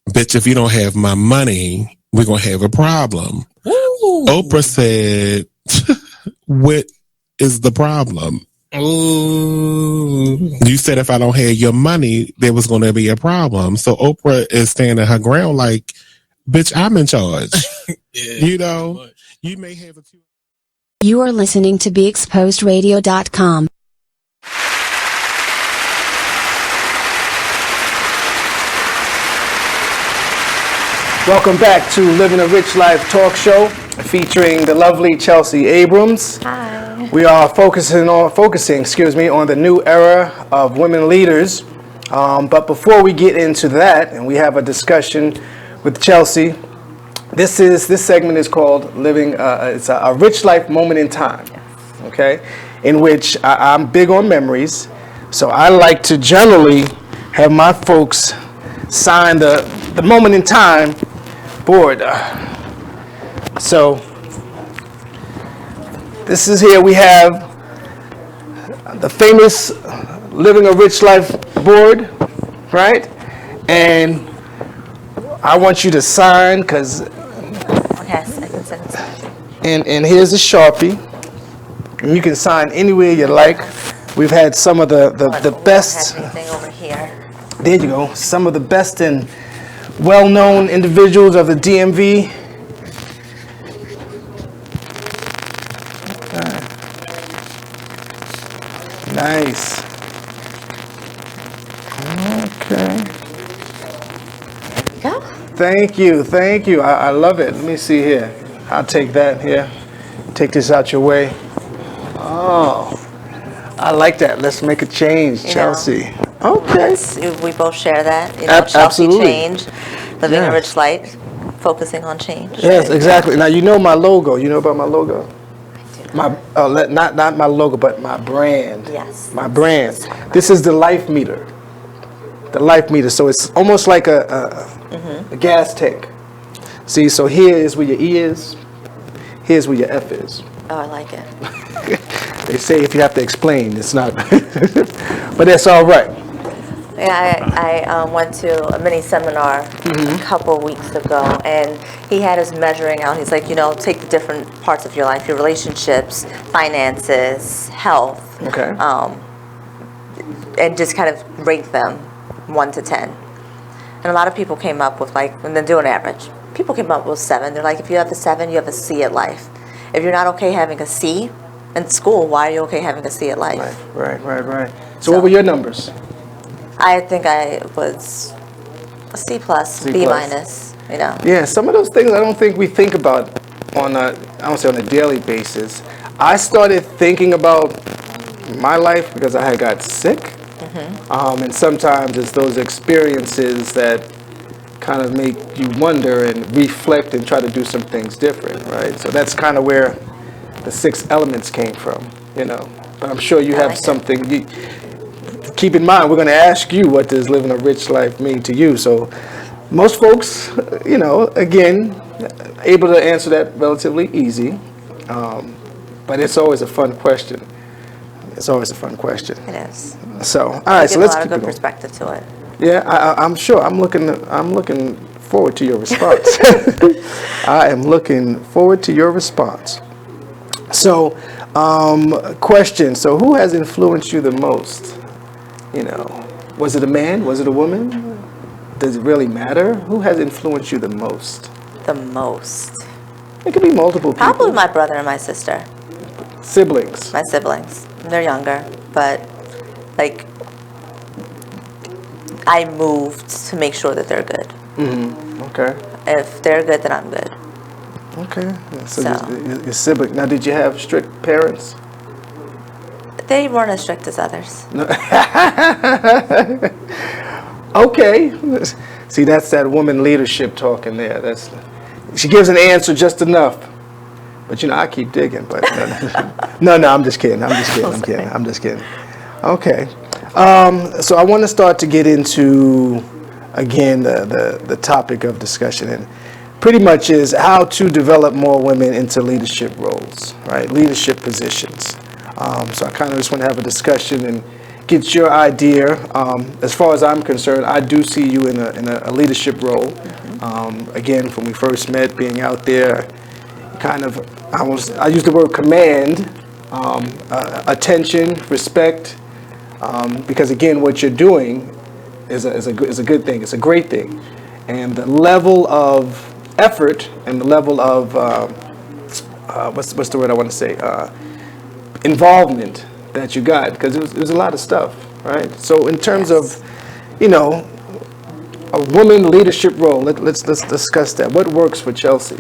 bitch, if you don't have my money, we're going to have a problem. Ooh. Oprah said, what is the problem? Ooh. You said if I don't have your money, there was going to be a problem. So Oprah is standing her ground like, bitch, I'm in charge. Yeah, you know, you may have a few. You are listening to BeExposedRadio.com. Welcome back to Living a Rich Life talk show featuring the lovely Chelsey Abrams. Hi. We are focusing on the new era of women leaders. But before we get into that, and we have a discussion with Chelsey, this segment is called Living. It's a Rich Life Moment in Time. Okay, in which I'm big on memories, so I like to generally have my folks sign the moment in time board. So this is here we have the famous Living a Rich Life board, right? And I want you to sign because and here's a Sharpie, and you can sign anywhere you like. We've had some of the best. Over here. There you go. Some of the best and well-known individuals of the DMV. Nice. Okay. Go. Thank you. I love it. Let me see here. I'll take that here. Take this out your way. Oh, I like that. Let's make a change, Chelsey. Okay. We both share that. Chelsey absolutely. Change, living a rich life, focusing on change. Yes, exactly. Now you know my logo. You know about my logo? Not my logo, but my brand. Yes. My brand. This is the life meter. The life meter. So it's almost like a gas tank. See, so here is where your E is. Here's where your F is. Oh, I like it. They say if you have to explain, it's not. But that's all right. Yeah, I went to a mini seminar a couple weeks ago, and he had us measuring out. He's like, take the different parts of your life, your relationships, finances, health, okay, and just kind of rate them 1 to 10. And a lot of people came up with, when they're doing average, people came up with 7. They're like, if you have a 7, you have a C at life. If you're not okay having a C in school, why are you okay having a C at life? Right. So what were your numbers? I think I was a C+, B-. Yeah, some of those things I don't think we think about on a daily basis. I started thinking about my life because I had got sick. And sometimes it's those experiences that kind of make you wonder and reflect and try to do some things different, right? So that's kind of where the 6 elements came from, But I'm sure you have something. Keep in mind, we're going to ask you, what does living a rich life mean to you? So most folks, again, able to answer that relatively easy. But it's always a fun question. It's always a fun question. It is. So, all right, so let's keep it going. A lot of good perspective to it. Yeah, I'm sure. I'm looking forward to your response. I am looking forward to your response. So, question. So, who has influenced you the most? Was it a man? Was it a woman? Does it really matter? Who has influenced you the most? The most. It could be multiple people. Probably my brother and my sister. Siblings. My siblings. They're younger, but I moved to make sure that they're good. Okay. If they're good, then I'm good. Okay. So. Your sibling. Now, did you have strict parents? They weren't as strict as others. No. Okay. See, that's that woman leadership talking there. She gives an answer just enough. But I keep digging. But no, I'm just kidding. I'm just kidding. Okay. So I want to start to get into, again, the topic of discussion, and pretty much is how to develop more women into leadership roles, right? Leadership positions. So I kind of just want to have a discussion and get your idea. As far as I'm concerned, I do see you in a leadership role. Again, when we first met, being out there, I use the word command, attention, respect, because again, what you're doing is a good thing. It's a great thing, and the level of effort and the level of what's the word I want to say? Involvement that you got, because it was a lot of stuff, right? So in terms of, a woman leadership role, let's discuss that. What works for Chelsey?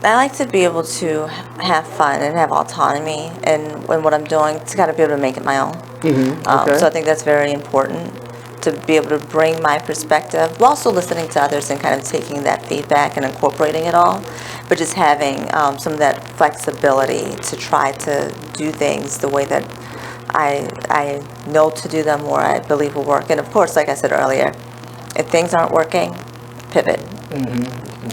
I like to be able to have fun and have autonomy in what I'm doing, to kind of be able to make it my own. Okay. So I think that's very important, to be able to bring my perspective while also listening to others and kind of taking that feedback and incorporating it all, but just having some of that flexibility to try to do things the way that I know to do them, or I believe will work. And of course, like I said earlier, if things aren't working, pivot.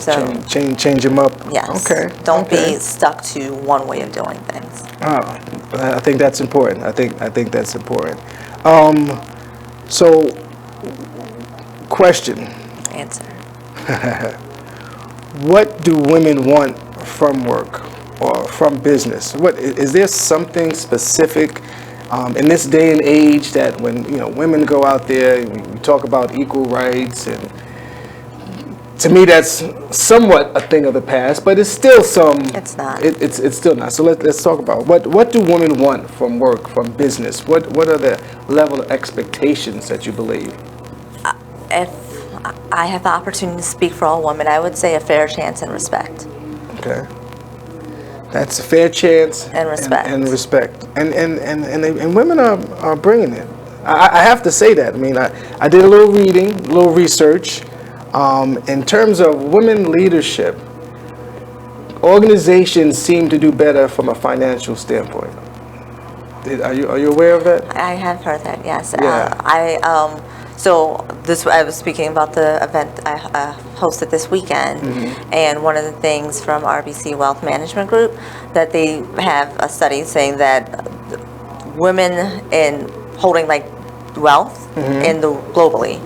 So change them up. Yes. Okay. Don't be stuck to one way of doing things. I think that's important. I think that's important. So, question. Answer. What do women want from work or from business? What is there something specific in this day and age that when women go out there, we talk about equal rights, and to me that's somewhat a thing of the past, but it's still some. It's not. It's still not. So let's talk about what do women want from work, from business? What are the level of expectations that you believe? If I have the opportunity to speak for all women, I would say a fair chance and respect. Okay. That's a fair chance and respect. And respect. And women are bringing it. I have to say that. I mean, I did a little reading, a little research. In terms of women leadership, organizations seem to do better from a financial standpoint. Are you aware of that? I have heard that, yes. Yeah. I was speaking about the event I hosted this weekend, and one of the things from RBC Wealth Management Group, that they have a study saying that women in holding wealth globally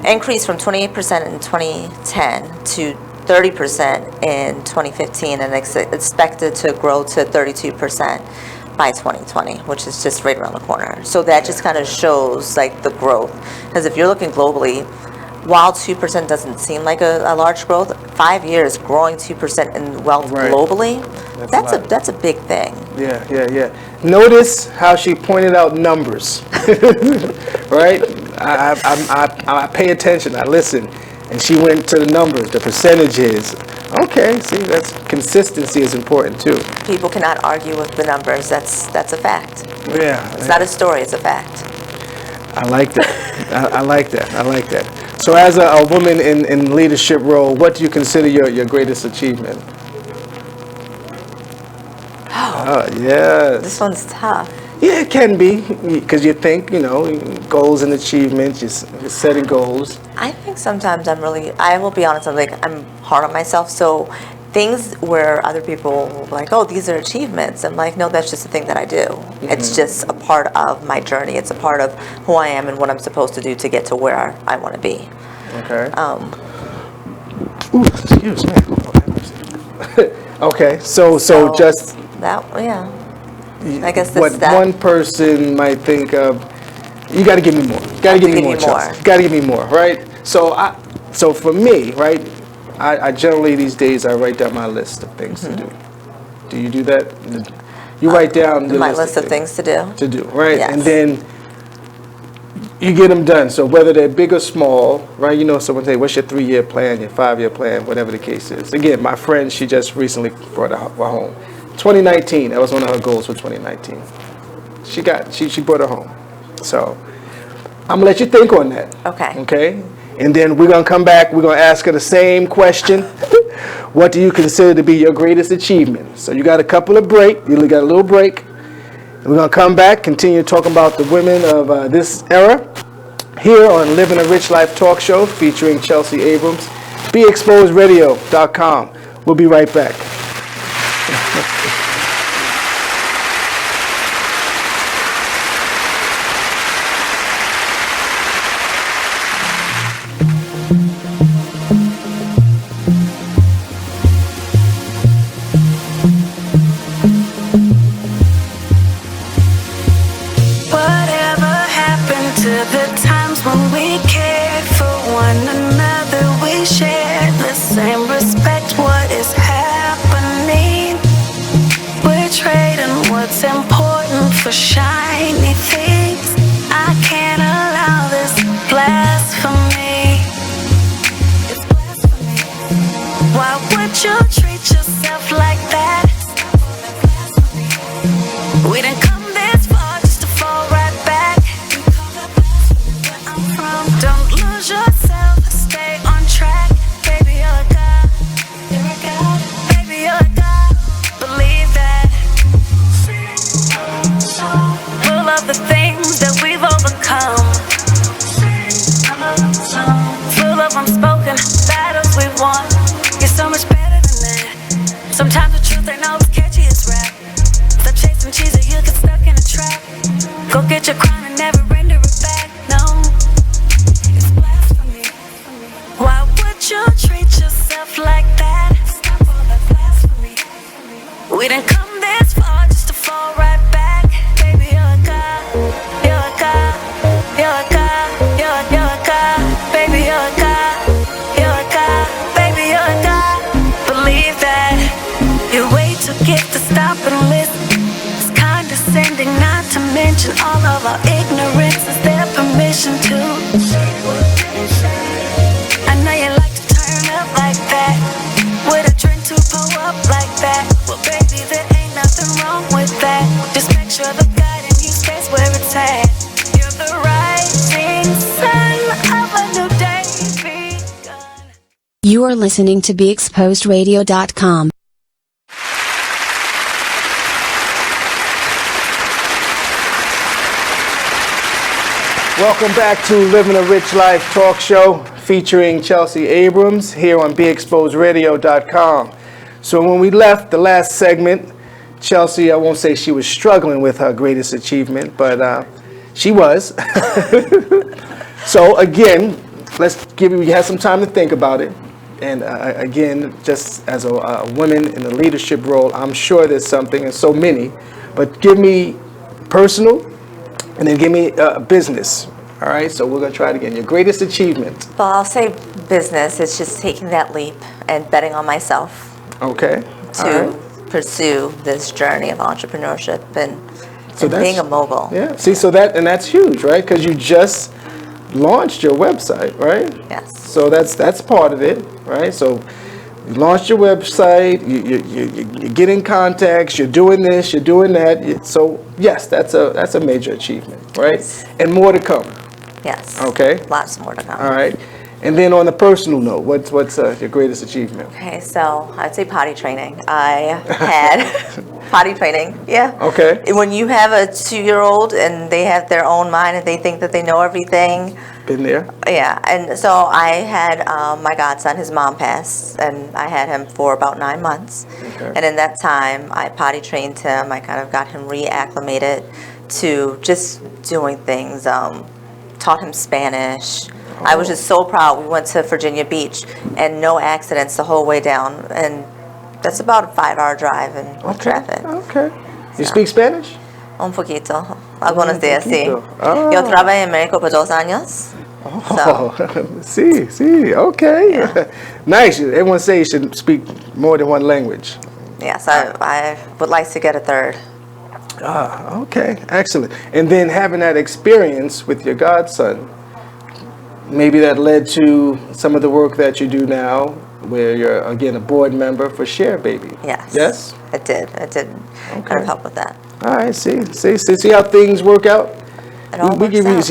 increased from 28% in 2010 to 30% in 2015, and expected to grow to 32% by 2020, which is just right around the corner. So that just kind of shows the growth. Because if you're looking globally, while 2% doesn't seem like a large growth, 5 years growing 2% in wealth globally, that's a big thing. Yeah. Notice how she pointed out numbers, right? I pay attention, I listen, and she went to the numbers, the percentages, Okay, see, that's consistency is important too. People cannot argue with the numbers. That's a fact. Yeah. It's not a story, it's a fact. I like that. I like that. I like that. So as a woman in leadership role, what do you consider your greatest achievement? Oh, yeah. This one's tough. Yeah, it can be, because you think, goals and achievements, you're setting goals. I think sometimes I will be honest, I'm hard on myself, so things where other people will be like, oh, these are achievements. I'm like, no, that's just a thing that I do. Mm-hmm. It's just a part of my journey. It's a part of who I am and what I'm supposed to do to get to where I want to be. Okay. Excuse me. Okay, so just... That, yeah. I guess what one person might think of, you got to give me more. Got to give me more, Chelsey. Got to give me more, right? So for me, right, I generally these days I write down my list of things to do. Do you do that? You write down my list of things to do. To do, right? Yes. And then you get them done. So whether they're big or small, right? Someone say, what's your 3-year plan, your 5-year plan, whatever the case is. Again, my friend, she just recently brought her home. 2019, that was one of her goals for 2019. She brought her home. So I'm gonna let you think on that. Okay. Okay? And then we're gonna come back, we're gonna ask her the same question. What do you consider to be your greatest achievement? So you got a couple of break, you got a little break. And we're gonna come back, continue talking about the women of this era here on Living a Rich Life talk show featuring Chelsey Abrams. BeExposedRadio.com. We'll be right back. You are listening to BeExposedRadio.com. Welcome back to Living a Rich Life talk show featuring Chelsey Abrams here on BeExposedRadio.com. So when we left the last segment, Chelsey, I won't say she was struggling with her greatest achievement, but she was. So again, you have some time to think about it. And again, just as a woman in a leadership role, I'm sure there's something, and so many, but give me personal, and then give me business. All right, so we're going to try it again. Your greatest achievement. Well, I'll say business. It's just taking that leap and betting on myself. Okay. To pursue this journey of entrepreneurship and being a mogul. Yeah. See, so that's huge, right? Because you just launched your website, right? Yes. So that's part of it, right? So You launched your website. You're getting contacts. You're doing this. You're doing that. So yes, that's a major achievement, right? And more to come. Yes. Okay. Lots more to come. All right. And then on a personal note, what's your greatest achievement? Okay, so I'd say potty training. I had potty training. Yeah. Okay. When you have a 2-year-old and they have their own mind and they think that they know everything. Been there. Yeah, and so I had my godson, his mom passed, and I had him for about 9 months. Okay. And in that time, I potty trained him. I kind of got him reacclimated to just doing things. Taught him Spanish. Oh. I was just so proud. We went to Virginia Beach and no accidents the whole way down. And that's about a 5-hour drive and traffic. Okay. You speak Spanish? Un poquito. Algunos días, sí. Yo trabajé en México por 2 años. Oh, sí, okay. Yeah. Nice. Everyone say you should speak more than one language. Yes, I would like to get a third. Ah, okay. Excellent. And then having that experience with your godson, maybe that led to some of the work that you do now, where you're, again, a board member for Share Baby. Yes. Yes? It did. It did kind of help with that. All right, see how things work out? It all works out.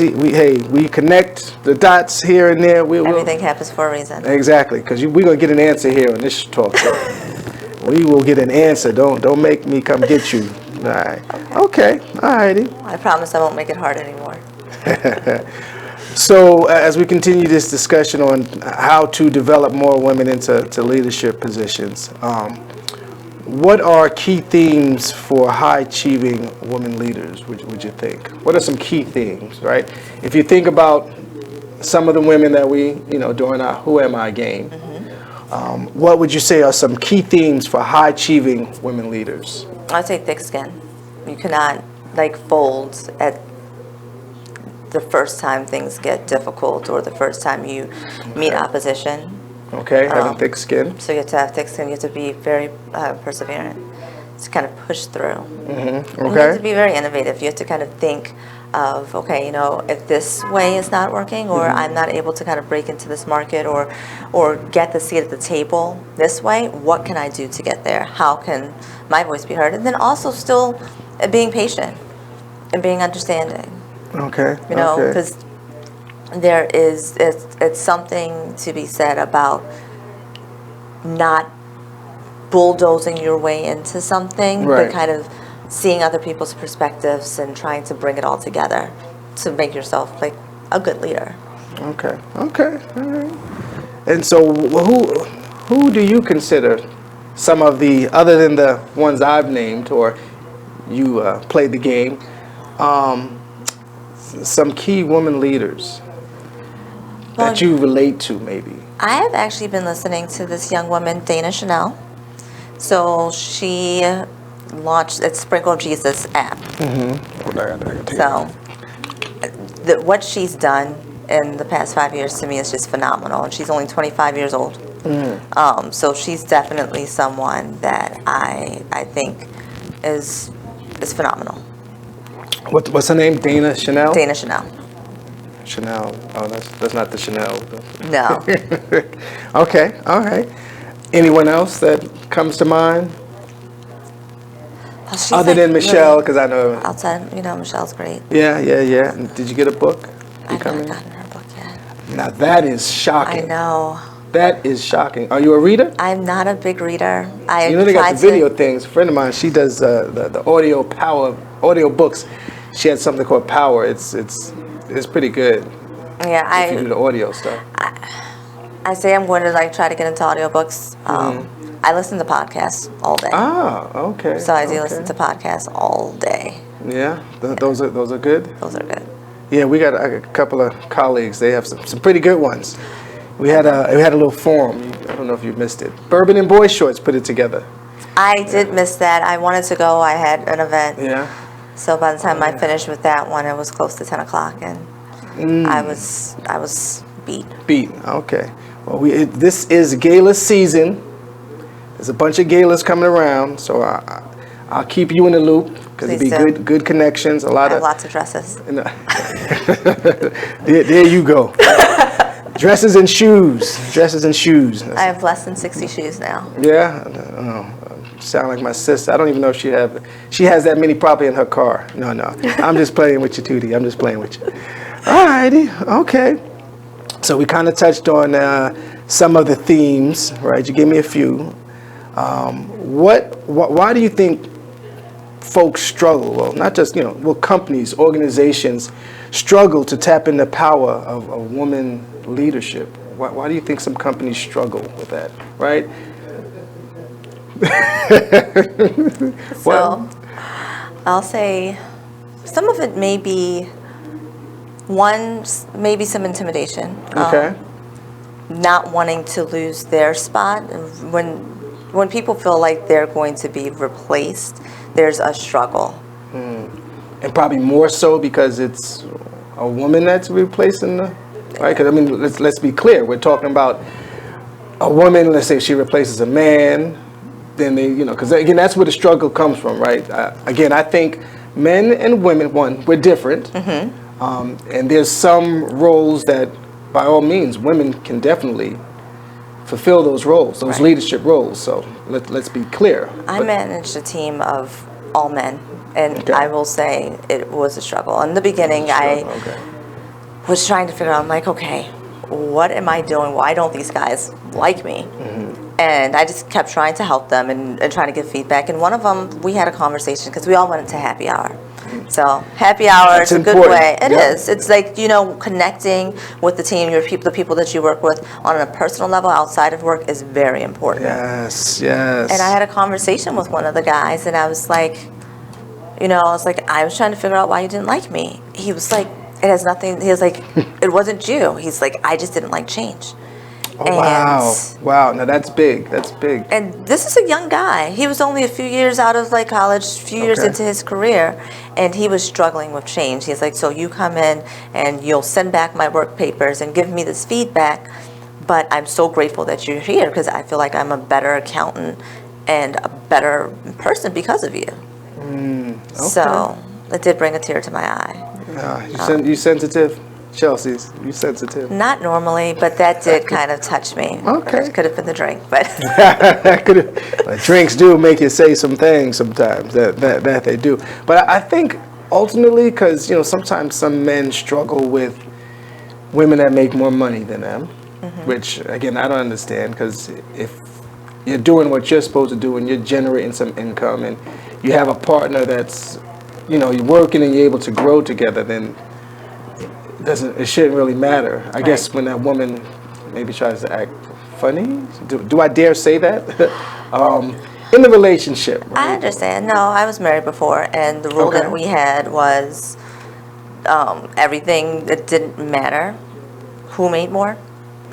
We connect the dots here and there. Everything happens for a reason. Exactly, because we're going to get an answer here on this talk show. We will get an answer. Don't make me come get you. All right. Okay. All righty. I promise I won't make it hard anymore. So as we continue this discussion on how to develop more women into leadership positions, what are key themes for high-achieving women leaders, would you think? What are some key themes, right? If you think about some of the women that we, during our Who Am I game, what would you say are some key themes for high-achieving women leaders? I'd say thick skin. You cannot fold at the first time things get difficult or the first time you meet opposition. Okay, having thick skin. So you have to have thick skin. You have to be very perseverant to kind of push through. Mm-hmm. Okay. You have to be very innovative. You have to kind of think of, okay, if this way is not working, or I'm not able to kind of break into this market, or get the seat at the table this way, what can I do to get there? How can my voice be heard? And then also still being patient and being understanding. Okay. Because there is, it's something to be said about not bulldozing your way into something, right, but kind of seeing other people's perspectives and trying to bring it all together to make yourself a good leader. Okay. All right. And so who do you consider some of the, other than the ones I've named or you played the game, some key women leaders that you relate to, maybe? I have actually been listening to this young woman, Dana Chanel. So she launched its Sprinkle of Jesus app. Mm-hmm. So what she's done in the past 5 years to me is just phenomenal. And she's only 25 years old. Mm. So she's definitely someone that I think is phenomenal. What's her name? Dana Chanel? Dana Chanel. Chanel. Oh, that's not the Chanel. No. Okay. All right. Anyone else that comes to mind? Other than Michelle, because I know. Outside, Michelle's great. Yeah. Did you get a book? I haven't gotten her book yet. Now that is shocking. I know. That is shocking. Are you a reader? I'm not a big reader. They got the video things. A friend of mine, she does the audio books. She had something called Power. It's pretty good. Yeah, if you do the audio stuff. I say I'm going to try to get into audiobooks. I listen to podcasts all day. Ah, okay. So I do listen to podcasts all day. Yeah, those are good. Those are good. Yeah, we got a couple of colleagues. They have some pretty good ones. We had a little forum. I don't know if you missed it. Bourbon and Boy Shorts put it together. I did miss that. I wanted to go. I had an event. Yeah. So by the time I finished with that one, it was close to 10 o'clock, and I was beat. Okay. Well, this is gala season. There's a bunch of galas coming around, so I'll keep you in the loop because it'll be good connections. I have lots of dresses. There you go. Dresses and shoes. Dresses and shoes. I have less than 60 shoes now. Yeah? Sound like my sister. I don't even know if she has that many probably in her car. No. I'm just playing with you, Tootie. I'm just playing with you. All righty. Okay. So we kind of touched on some of the themes, right? You gave me a few. Why do you think folks struggle? Well, not just, companies, organizations struggle to tap into the power of woman leadership? Why do you think some companies struggle with that, right? So, I'll say some of it may be maybe some intimidation. Okay. Not wanting to lose their spot. When people feel like they're going to be replaced, there's a struggle. And probably more so because it's a woman that's replacing the, right? Because let's be clear. We're talking about a woman. Let's say she replaces a man. Then they, because again, that's where the struggle comes from, right? Again, I think men and women, we're different. Mm-hmm. And there's some roles that, by all means, women can definitely fulfill those roles, those leadership roles. So let's be clear. I managed a team of all men, and I will say it was a struggle. In the beginning, I was trying to figure out, I'm like, okay, what am I doing? Why don't these guys like me? Mm-hmm. And I just kept trying to help them and trying to give feedback. And one of them, we had a conversation because we all went into happy hour. So happy hour is a good way. It is. It's like, connecting with the team, the people that you work with on a personal level outside of work is very important. Yes. And I had a conversation with one of the guys, and I was like, I was trying to figure out why you didn't like me. He was like, it has nothing. He was like, it wasn't you. He's like, I just didn't like change. Oh, wow. Now that's big. And this is a young guy. He was only a few years out of college, a few years into his career, and he was struggling with change. He's like, so you come in and you'll send back my work papers and give me this feedback, but I'm so grateful that you're here because I feel like I'm a better accountant and a better person because of you. So it did bring a tear to my eye. You sensitive? Chelsea, you sensitive? Not normally, but that did kind of touch me. Okay. It could have been the drink, but drinks do make you say some things sometimes that they do. But I think ultimately, because sometimes some men struggle with women that make more money than them, which again I don't understand. Because if you're doing what you're supposed to do and you're generating some income and you have a partner that's you're working and you're able to grow together, then it shouldn't really matter. I guess when that woman maybe tries to act funny, do I dare say that? In the relationship. Right? I understand. No, I was married before, and the rule that we had was everything, it didn't matter who made more,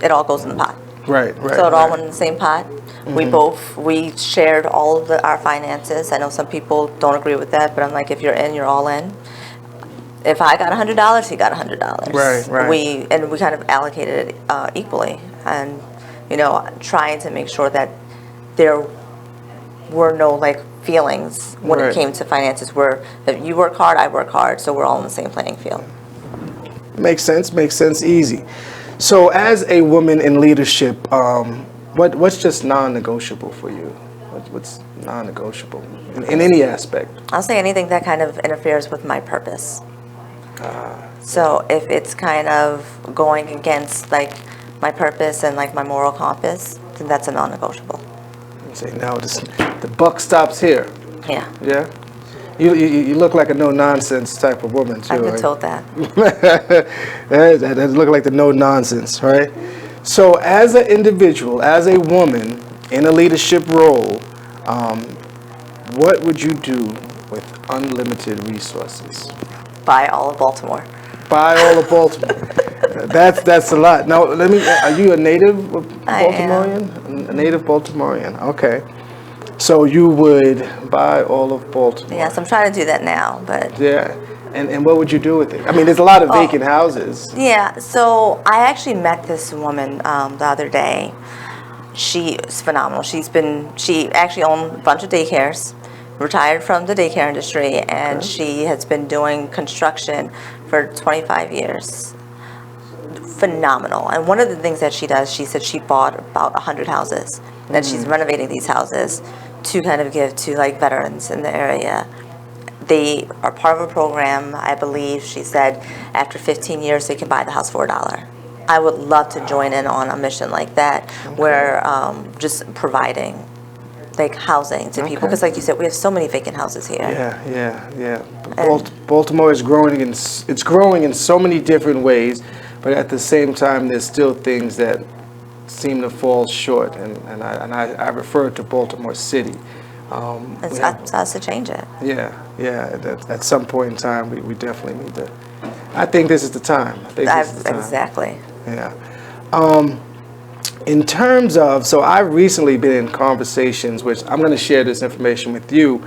it all goes in the pot. Right. So it all went in the same pot. Mm-hmm. We shared all of our finances. I know some people don't agree with that, but I'm like, if you're in, you're all in. If I got $100, he got $100. Right. We kind of allocated it equally, and trying to make sure that there were no feelings when it came to finances. Where if you work hard, I work hard, so we're all on the same playing field. Makes sense. Easy. So, as a woman in leadership, what's just non-negotiable for you? What's non-negotiable in any aspect? I'll say anything that kind of interferes with my purpose. So if it's kind of going against my purpose and my moral compass, then that's a non-negotiable. You say now the buck stops here. Yeah. Yeah. You look like a no-nonsense type of woman too. I've been told that. That look like the no-nonsense, right? So as an individual, as a woman in a leadership role, what would you do with unlimited resources? Buy all of Baltimore. Buy all of Baltimore. That's a lot. Now, are you a native Baltimorean? I am. A native Baltimorean. Okay. So you would buy all of Baltimore. Yes, I'm trying to do that now, but. Yeah. And what would you do with it? I mean, there's a lot of vacant houses. Yeah. So I actually met this woman the other day. She is phenomenal. She actually owned a bunch of daycares, retired from the daycare industry, and she has been doing construction for 25 years. phenomenal. And one of the things that she does, she said she bought about 100 houses, and that she's renovating these houses to kind of give to like veterans in the area. They are part of a program, I believe, she said, after 15 years they can buy the house for $1. I would love to join in on a mission like that, where just providing like housing to people, because like you said, we have so many vacant houses here. Yeah. Baltimore is growing, and it's growing in so many different ways, but at the same time, there's still things that seem to fall short, and I refer to Baltimore City. It's us to change it. At some point in time, we definitely need to. I think this is the time. Exactly. Yeah. In terms of, so I've recently been in conversations, which I'm going to share this information with you.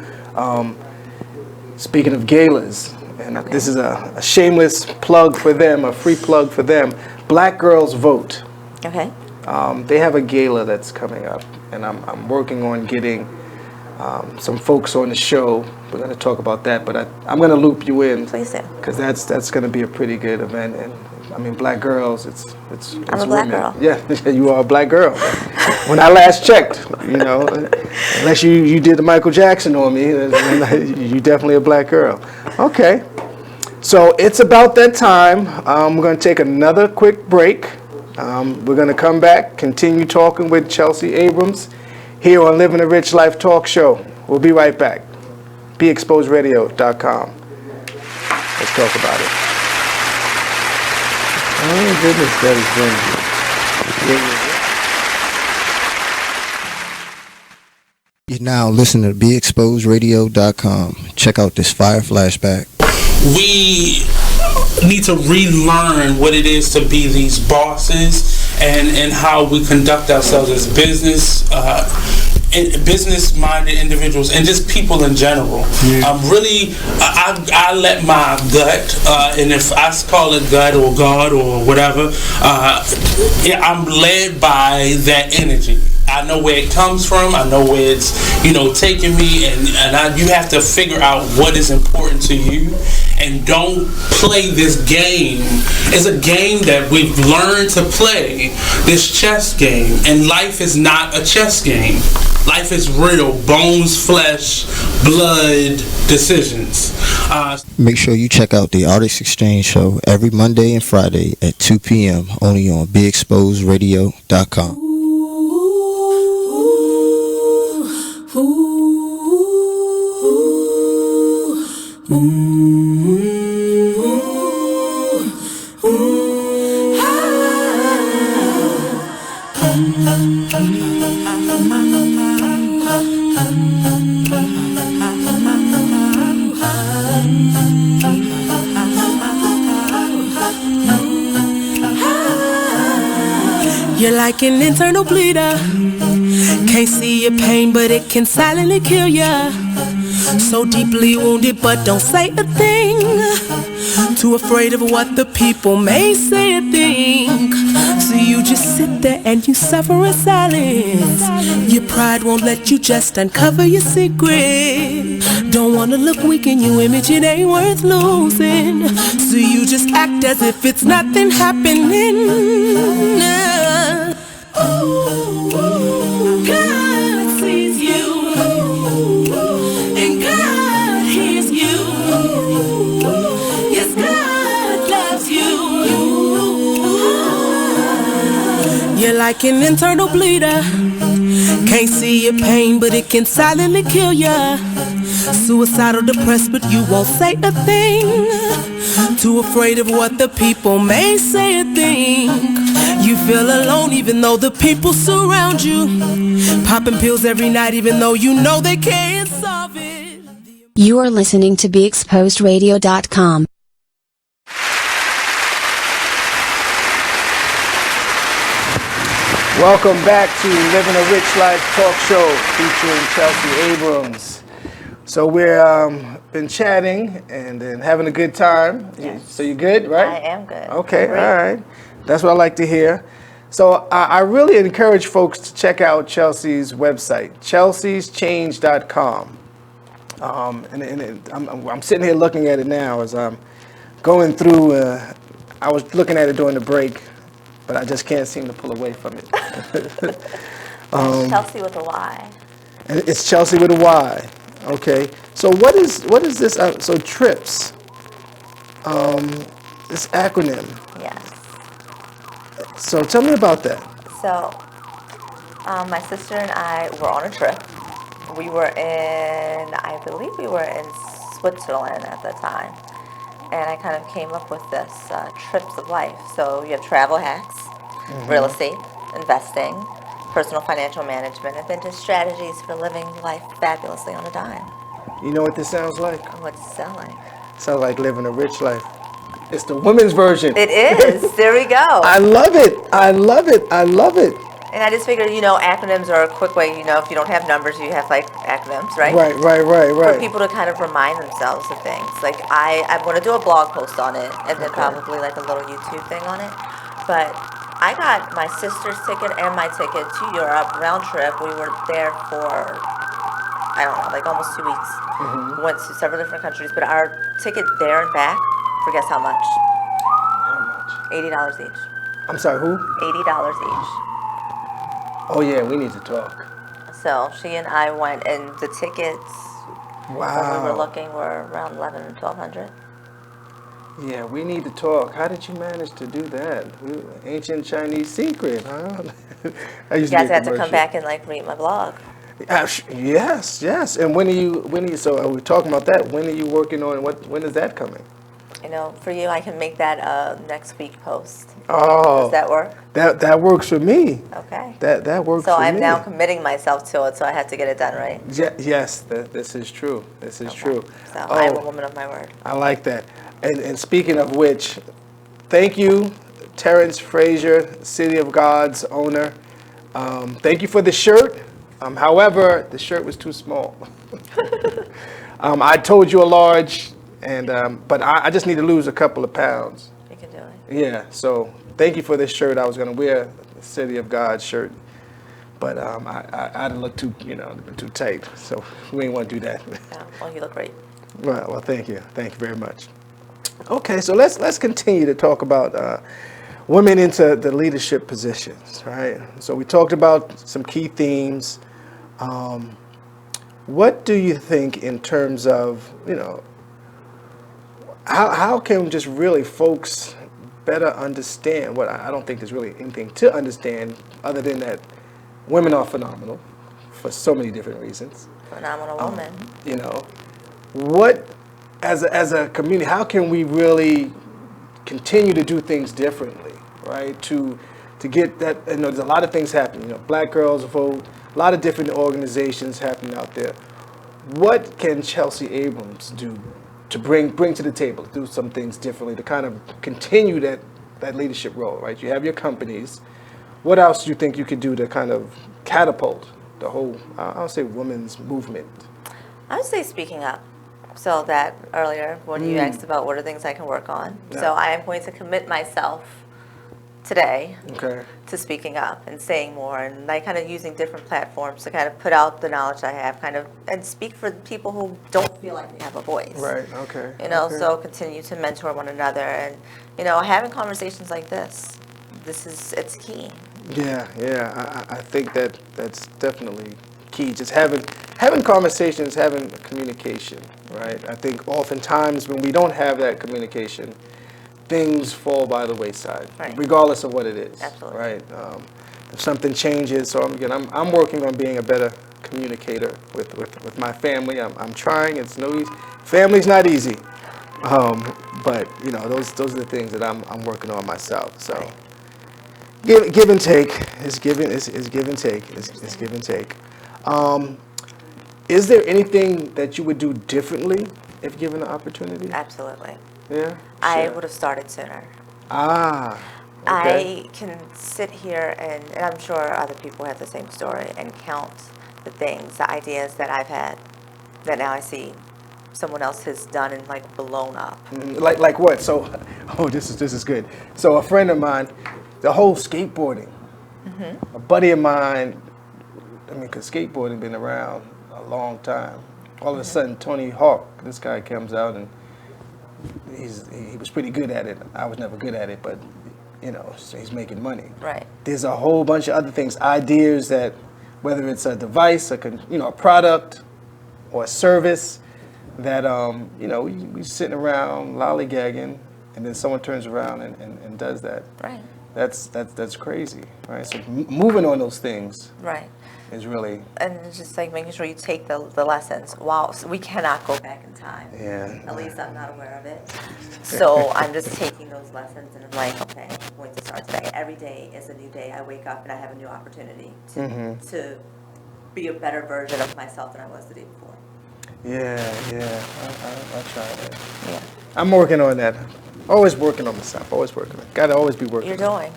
Speaking of galas, and this is a shameless plug for them, a free plug for them. Black Girls Vote. Okay. They have a gala that's coming up, and I'm working on getting some folks on the show. We're going to talk about that, but I'm going to loop you in. Please do. Because that's going to be a pretty good event, and I mean, black girls, it's I'm a black girl. Yeah, you are a black girl. When I last checked, unless you did the Michael Jackson on me, you definitely a black girl. Okay, so it's about that time. We're going to take another quick break. We're going to come back, continue talking with Chelsey Abrams here on Living a Rich Life Talk Show. We'll be right back. BeExposedRadio.com. Let's talk about it. Oh, goodness, that You're now listening to BeExposedRadio.com. Check out this fire flashback. We need to relearn what it is to be these bosses and how we conduct ourselves as business-minded individuals and just people in general. I let my gut, and if I call it gut or God or whatever, I'm led by that energy. I know where it comes from. I know where it's, taking me, and you have to figure out what is important to you, and don't play this game. It's a game that we've learned to play, this chess game, and life is not a chess game. Life is real, bones, flesh, blood, decisions. Make sure you check out the Artist Exchange Show every Monday and Friday at 2 p.m. only on BeExposedRadio.com. You're like an internal bleeder. Can't see your pain, but it can silently kill ya. So deeply wounded, but don't say a thing. Too afraid of what the people may say or think. So you just sit there and you suffer in silence. Your pride won't let you just uncover your secret. Don't wanna look weak in your image, it ain't worth losing. So you just act as if it's nothing happening. God sees you, and God hears you. Yes, God loves you. You're like an internal bleeder. Can't see your pain, but it can silently kill ya. Suicidal, depressed, but you won't say a thing. Too afraid of what the people may say or think. You feel alone even though the people surround you. Popping pills every night even though you know they can't solve it. You are listening to BeExposedRadio.com. Welcome back to Living a Rich Life Talk Show featuring Chelsey Abrams. So we're been chatting and then having a good time. Yes. So you good, right? I am good. Okay, all right. That's what I like to hear. So I really encourage folks to check out Chelsey's website, chelseschange.com. I'm sitting here looking at it now as I'm going through. I was looking at it during the break, but I just can't seem to pull away from it. Chelsey with a Y. And it's Chelsey with a Y. Okay. So what is this? So TRIPS. This acronym. Yes. So tell me about that. So, my sister and I were on a trip. We were I believe we were in Switzerland at the time. And I kind of came up with this trips of life. So you have travel hacks, real estate, investing, personal financial management, and then just strategies for living life fabulously on a dime. You know what this sounds like? What's it sound like? Sounds like living a rich life. It's the women's version. It is. There we go. I love it. I love it. I love it. And I just figured, acronyms are a quick way, if you don't have numbers, you have like acronyms, right? Right. For people to kind of remind themselves of things. Like I want to do a blog post on it and then probably like a little YouTube thing on it. But I got my sister's ticket and my ticket to Europe, round trip. We were there for, I don't know, like almost 2 weeks. Went to several different countries, but our ticket there and back, for guess how much? How much? $80 each. I'm sorry, who? $80 each. Oh yeah, we need to talk. So she and I went, and the tickets when we were looking were around $1,100 and $1,200. Yeah, we need to talk. How did you manage to do that? Ancient Chinese secret, huh? You guys had to come back and like read my blog. Yes. And when are you? So we're talking about that. When are you working on? When is that coming? For you, I can make that a next week post. Oh, does that work? That works for me. Okay. That works. So for I'm me. now committing myself to it, so I have to get it done, right? Yes, this is true. This is true. So I'm a woman of my word. I like that. And speaking of which, thank you, Terrence Frazier, City of God's owner. Thank you for the shirt. However, the shirt was too small. I told you a large, but I just need to lose a couple of pounds. You can do it. Yeah, so thank you for this shirt. I was going to wear the City of God shirt, but I didn't look too tight, so we ain't want to do that. Yeah, well, you look great. Well, thank you very much. Okay, so let's continue to talk about women into the leadership positions, right? So we talked about some key themes. What do you think in terms of, how can just really folks better understand what I don't think there's really anything to understand other than that women are phenomenal for so many different reasons. Phenomenal woman. What, as a community, how can we really continue to do things differently, right? To get that, there's a lot of things happening. Black Girls Vote, a lot of different organizations happening out there. What can Chelsey Abrams do to bring to the table, do some things differently, to kind of continue that leadership role, right? You have your companies. What else do you think you could do to kind of catapult the whole, I'll say, women's movement? I would say speaking up. So that earlier, when you asked about what are things I can work on. Yeah. So I am going to commit myself today to speaking up and saying more, and like kind of using different platforms to kind of put out the knowledge I have, and speak for people who don't feel like they have a voice. Right. Okay. So continue to mentor one another, and having conversations like this. It's key. Yeah. I think that's definitely key. Just having conversations, having communication. Right. I think oftentimes when we don't have that communication, things fall by the wayside, regardless of what it is. Absolutely. Right. If something changes, so I'm working on being a better communicator with my family. I'm trying. It's no easy. Family's not easy, but those are the things that I'm working on myself. So give and take is give and take. Is there anything that you would do differently if given the opportunity? Absolutely. Yeah? Sure. I would have started sooner. Okay. I can sit here and I'm sure other people have the same story, and count the things, the ideas that I've had that now I see someone else has done and like blown up. Like what? So, this is good. So a friend of mine, the whole skateboarding. A buddy of mine, because skateboarding been around a long time. All of a sudden, Tony Hawk, this guy comes out and he was pretty good at it. I was never good at it, but so he's making money. Right. There's a whole bunch of other things, ideas that, whether it's a device, a product, or a service, that we sitting around lollygagging, and then someone turns around and does that. Right. That's crazy, right? So moving on those things. Right. Is really. And it's just like making sure you take the lessons. So we cannot go back in time. Yeah. At least I'm not aware of it. So I'm just taking those lessons and I'm like, okay, I'm going to start today. Every day is a new day. I wake up and I have a new opportunity to be a better version of myself than I was the day before. Yeah. I'll try that. Yeah. I'm working on that. Always working on myself. Always working. Gotta always be working. You're doing.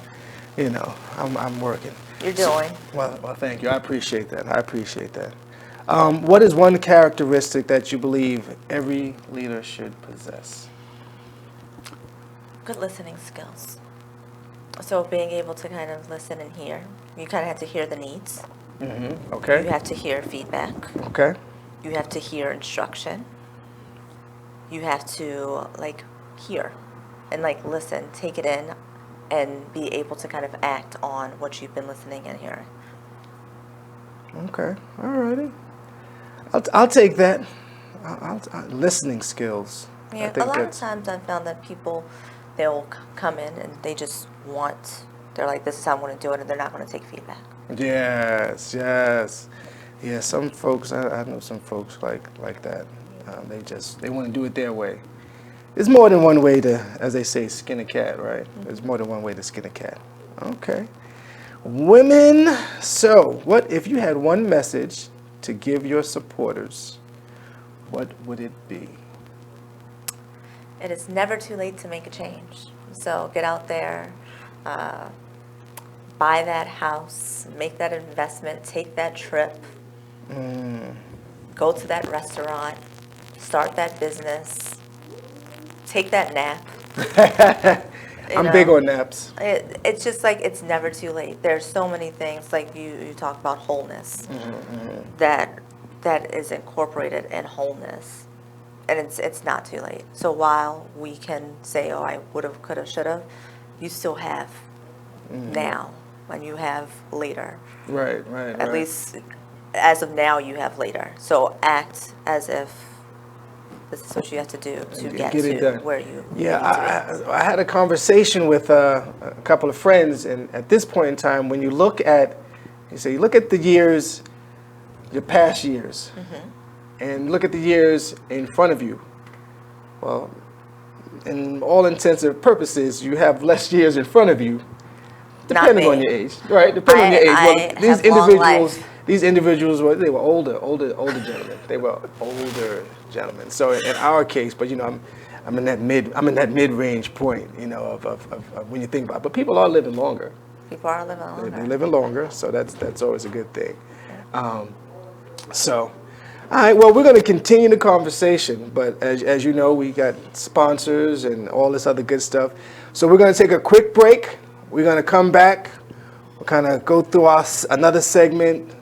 I'm working. You're doing. Well, thank you. I appreciate that. What is one characteristic that you believe every leader should possess? Good listening skills. So being able to kind of listen and hear. You kind of have to hear the needs. Mm-hmm. Okay. You have to hear feedback. Okay. You have to hear instruction. You have to hear and listen, take it in, and be able to kind of act on what you've been listening and hearing. Okay, all righty. I'll take that. Listening skills. Yeah, a lot of times I've found that people, they'll come in and they just they're like, this is how I want to do it, and they're not going to take feedback. Yes. Yeah, some folks, I know some folks like that. They want to do it their way. There's more than one way to, as they say, skin a cat, right? Mm-hmm. There's more than one way to skin a cat. Okay. Women, so what if you had one message to give your supporters, what would it be? It is never too late to make a change. So get out there, buy that house, make that investment, take that trip, go to that restaurant, start that business, take that nap. I'm big on naps. It's just it's never too late. There's so many things, you talk about wholeness, that is incorporated in wholeness. And it's not too late. So while we can say, oh, I would have, could have, should have, you still have now, and you have later. Right. At least as of now, you have later. So act as if this is what you have to do to get to where you need to be. I had a conversation with a couple of friends, and at this point in time, when you look at the years, your past years, and look at the years in front of you. Well, in all intents and purposes, you have less years in front of you, depending on your age, right? Depending on your age. These individuals they were older gentlemen. They were older gentlemen. So in our case, but I'm in that mid-range point, of when you think about it. But people are living longer. People are living longer. They're living longer, so that's always a good thing. So. All right, well, we're going to continue the conversation, but as you know, we got sponsors and all this other good stuff. So we're going to take a quick break. We're going to come back. We'll kind of go through another segment,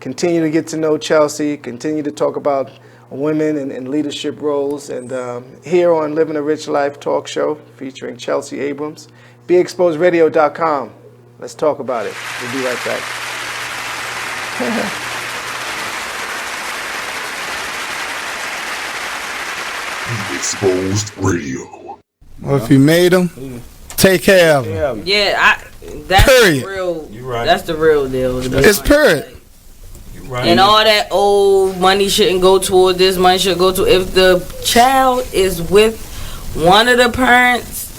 continue to get to know Chelsey, continue to talk about women and leadership roles. And here on Living a Rich Life talk show featuring Chelsey Abrams, BeExposedRadio.com. Let's talk about it. We'll be right back. Exposed Radio. Well, if you made them, take care of them. Yeah, that's period. The real. You right. That's the real deal. It's period. You right. And all that old money shouldn't go toward this. Money should go to if the child is with one of the parents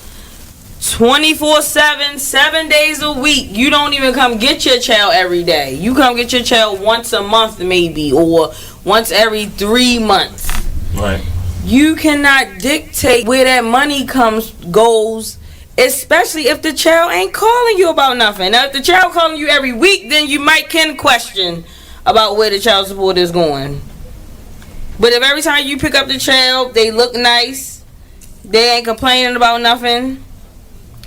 24/7, 7 days a week. You don't even come get your child every day. You come get your child once a month maybe, or once every 3 months. Right. You cannot dictate where that money goes, especially if the child ain't calling you about nothing. Now, if the child calling you every week, then you can question about where the child support is going. But if every time you pick up the child, they look nice, they ain't complaining about nothing,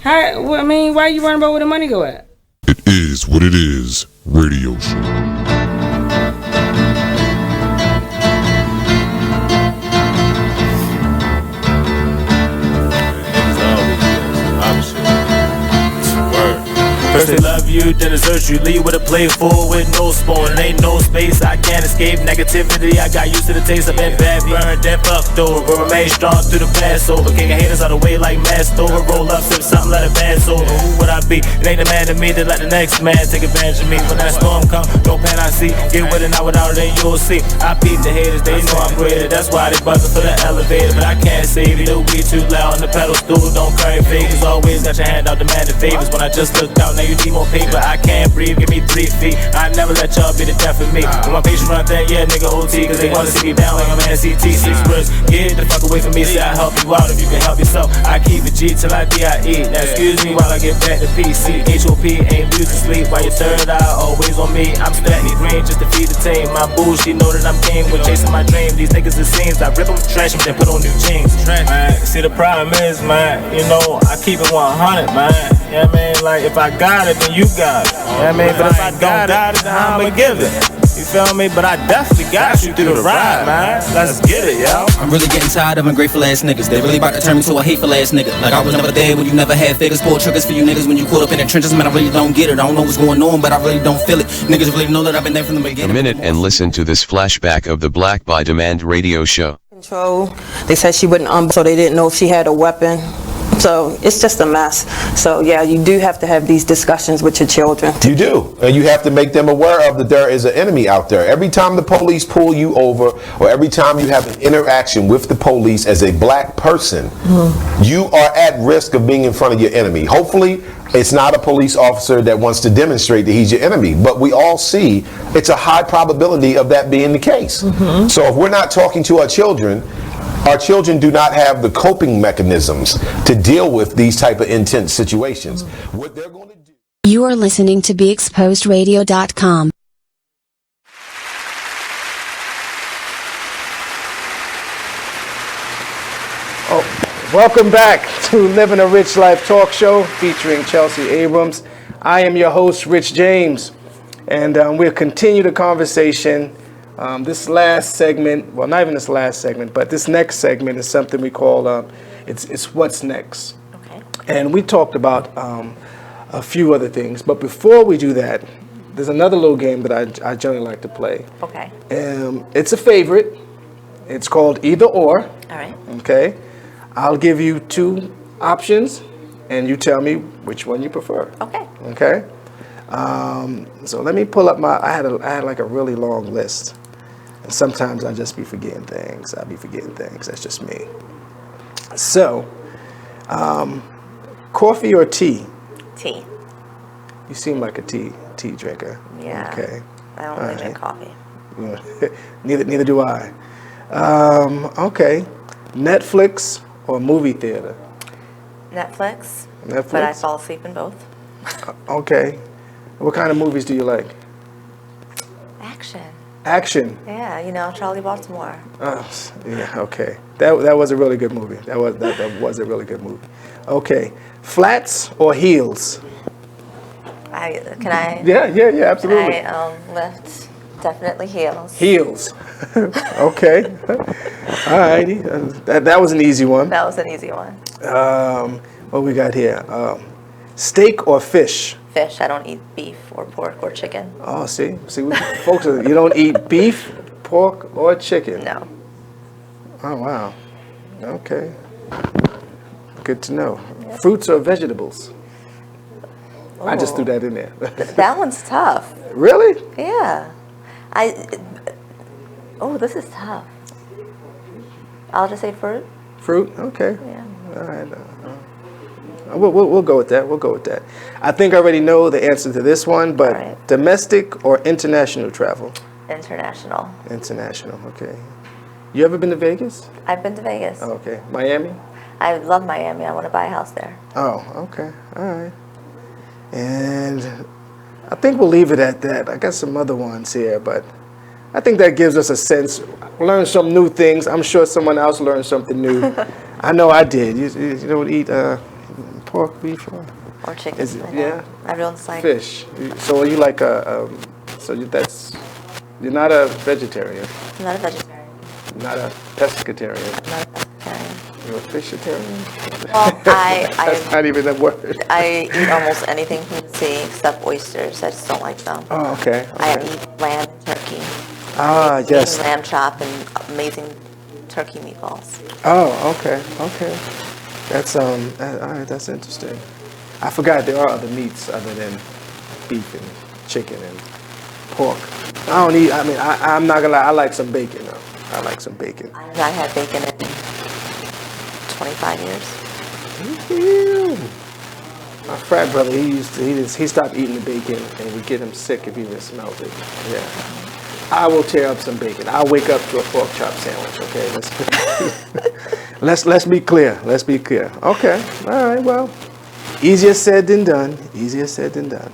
why are you worrying about where the money go at? It is what it is. Radio show. say love you, then desert you. Leave with a plate full with no spoon. Ain't no space, I can't escape negativity. I got used to the taste. I've been bad, burned and fucked over. Remain strong through the past over. Kicking haters out of the way like masked over. Roll up, sip something, let it pass over. Who would I be? It ain't the man to me that let the next man take advantage of me. When that storm come, no pain I see. Get with it, not without it, then you'll see. I peep the haters, they know I'm greater. That's why they buzzing for the elevator. But I can't save you, the weed too loud on the pedal stool. Don't carry favors, always got your hand out demanding favors. When I just looked out, now you need more paper. I can't breathe, give me 3 feet. I never let y'all be the death of me. When my patience run thin, yeah, nigga OT. Cause they wanna see me down like I'm an NCT. 6 words, get the fuck away from me. Say I help you out if you can help yourself. I keep it G till I DIE. Now excuse me while I get back to PC. HOP ain't losing sleep while your third eye always on me. I'm stacking green just to feed the team. My boo, she know that I'm king when chasing my dream. These niggas it seems I rip them, trash them, then put on new jeans. Man, see the problem is, man, you know, I keep it 100, man. Yeah, man, like if I got it, then you got it. Yeah, man, but if I don't got it, then I'ma give it. You feel me? But I definitely got you through the ride, man. Let's get it, yo. I'm really getting tired of ungrateful ass niggas. They really about to turn me to a hateful ass nigga. Like I was never there when you never had figures. Pull triggers for you niggas when you caught up in the trenches. Man, I really don't get it. I don't know what's going on, but I really don't feel it. Niggas really know that I've been there from the beginning. A minute and listen to this flashback of the Black by Demand radio show. Control. They said she wouldn't so they didn't know if she had a weapon. So it's just a mess. So yeah, you do have to have these discussions with your children. You do. And you have to make them aware of that there is an enemy out there. Every time the police pull you over or every time you have an interaction with the police as a black person, you are at risk of being in front of your enemy. Hopefully, it's not a police officer that wants to demonstrate that he's your enemy, but we all see it's a high probability of that being the case. So if we're not talking to our children do not have the coping mechanisms to deal with these type of intense situations. What they're going to do. You are listening to BeExposedRadio.com. Welcome back to Living a Rich Life talk show featuring Chelsey Abrams. I am your host, Rich James, and we'll continue the conversation. This last segment, well, not even this last segment, but this next segment is something we call, it's What's Next. Okay. And we talked about a few other things, but before we do that, there's another little game that I generally like to play. Okay. It's a favorite. It's called Either Or. All right. Okay. I'll give you 2 options, and you tell me which one you prefer. Okay. Okay. So let me pull up I had like a really long list. And sometimes I just be forgetting things. That's just me. So, coffee or tea? Tea. You seem like a tea drinker. Yeah. Okay. I don't really drink coffee. Neither do I. Okay. Netflix or movie theater? Netflix. But I fall asleep in both. Okay. What kind of movies do you like? Action. Yeah, you know, Charlie Baltimore. Yeah, okay. That was a really good movie. That was a really good movie. Okay. Flats or heels? Can I? Yeah, absolutely. Can I lift? Definitely heels. Heels. Okay. All righty. That was an easy one. That was an easy one. What we got here? Steak or fish? Fish. I don't eat beef or pork or chicken. Oh, see, folks, you don't eat beef, pork, or chicken? No. Oh, wow. Okay. Good to know. Yep. Fruits or vegetables? Ooh. I just threw that in there. That one's tough. Really? Yeah. This is tough. I'll just say fruit. Fruit? Okay. Yeah. All right. We'll go with that. We'll go with that. I think I already know the answer to this one, but domestic or international travel? International. International, okay. You ever been to Vegas? I've been to Vegas. Oh, okay. Miami? I love Miami. I want to buy a house there. Oh, okay. All right. And I think we'll leave it at that. I got some other ones here, but I think that gives us a sense. Learn some new things. I'm sure someone else learned something new. I know I did. You don't eat pork, beef, or chicken. Yeah. Everyone's like fish. So are you like you're not a vegetarian? I'm not a vegetarian. Not a pescatarian? Not a pescatarian. You're a fishitarian? Well, That's not even a word. I eat almost anything from the see, except oysters. I just don't like them. Oh, okay. I eat lamb and turkey. Ah, yes. Lamb chop and amazing turkey meatballs. Oh, okay. That's all right. That's interesting. I forgot there are other meats other than beef and chicken and pork. I don't eat. I mean, I'm not gonna lie. I like some bacon though. I like some bacon. I've not had bacon in 25 years. Ew. My frat brother, he stopped eating the bacon, and it would get him sick if he even smelled it. Yeah. I will tear up some bacon. I'll wake up to a pork chop sandwich. Okay, let's be clear. Let's be clear. Okay, all right. Well, easier said than done. Easier said than done.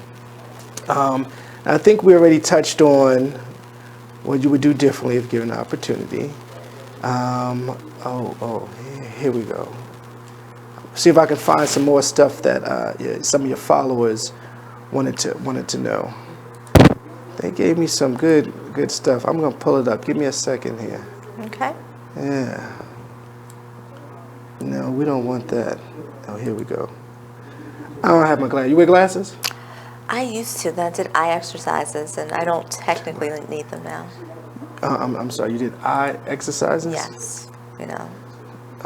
I think we already touched on what you would do differently if given the opportunity. Here we go. See if I can find some more stuff that some of your followers wanted to know. They gave me some good stuff. I'm gonna pull it up. Give me a second here. Okay. Yeah. No, we don't want that. Oh, here we go. I don't have my glasses. You wear glasses? I used to. Then I did eye exercises, and I don't technically need them now. I'm sorry. You did eye exercises? Yes. You know.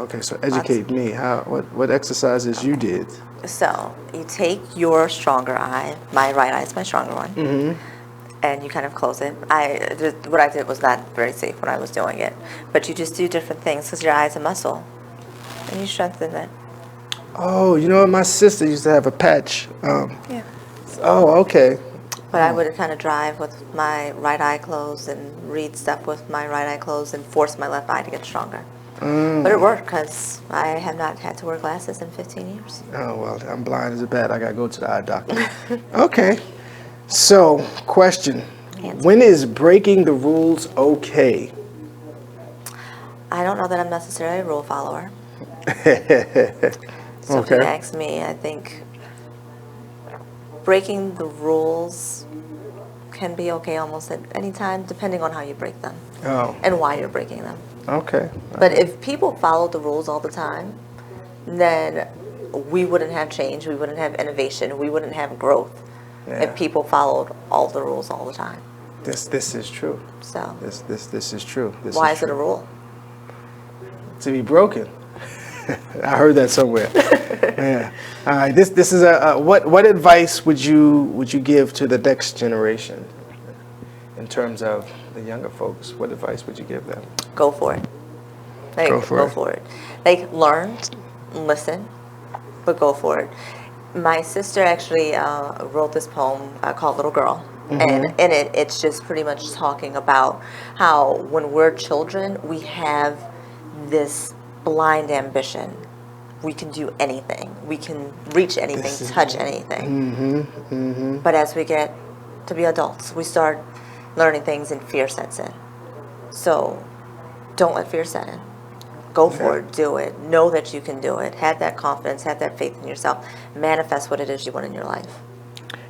Okay, so educate me. What exercises you did? So you take your stronger eye. My right eye is my stronger one. Mm-hmm. And you kind of close it. What I did was not very safe when I was doing it, but you just do different things because your eye is a muscle, and you strengthen it. Oh, you know what? My sister used to have a patch. Yeah. Oh, okay. But I would kind of drive with my right eye closed and read stuff with my right eye closed and force my left eye to get stronger. But it worked because I have not had to wear glasses in 15 years. Oh, well, I'm blind as a bat. I got to go to the eye doctor. Okay. So, question. When is breaking the rules okay? I don't know that I'm necessarily a rule follower. So if you ask me, I think breaking the rules can be okay almost at any time, depending on how you break them and why you're breaking them. Okay. But if people followed the rules all the time, then we wouldn't have change, we wouldn't have innovation, we wouldn't have growth if people followed all the rules all the time. This is true. So this is true. Why is it a rule? To be broken. I heard that somewhere. Yeah. All right. This is what advice would you give to the next generation in terms of the younger folks? What advice would you give them? Go for it. Go for it. Like, learn, listen, but go for it. My sister actually wrote this poem called Little Girl. Mm-hmm. And in it, it's just pretty much talking about how when we're children, we have this blind ambition. We can do anything. We can reach anything, touch anything. Mm-hmm. Mm-hmm. But as we get to be adults, we start learning things and fear sets in. So don't let fear set in. Go for it. Do it. Know that you can do it. Have that confidence. Have that faith in yourself. Manifest what it is you want in your life.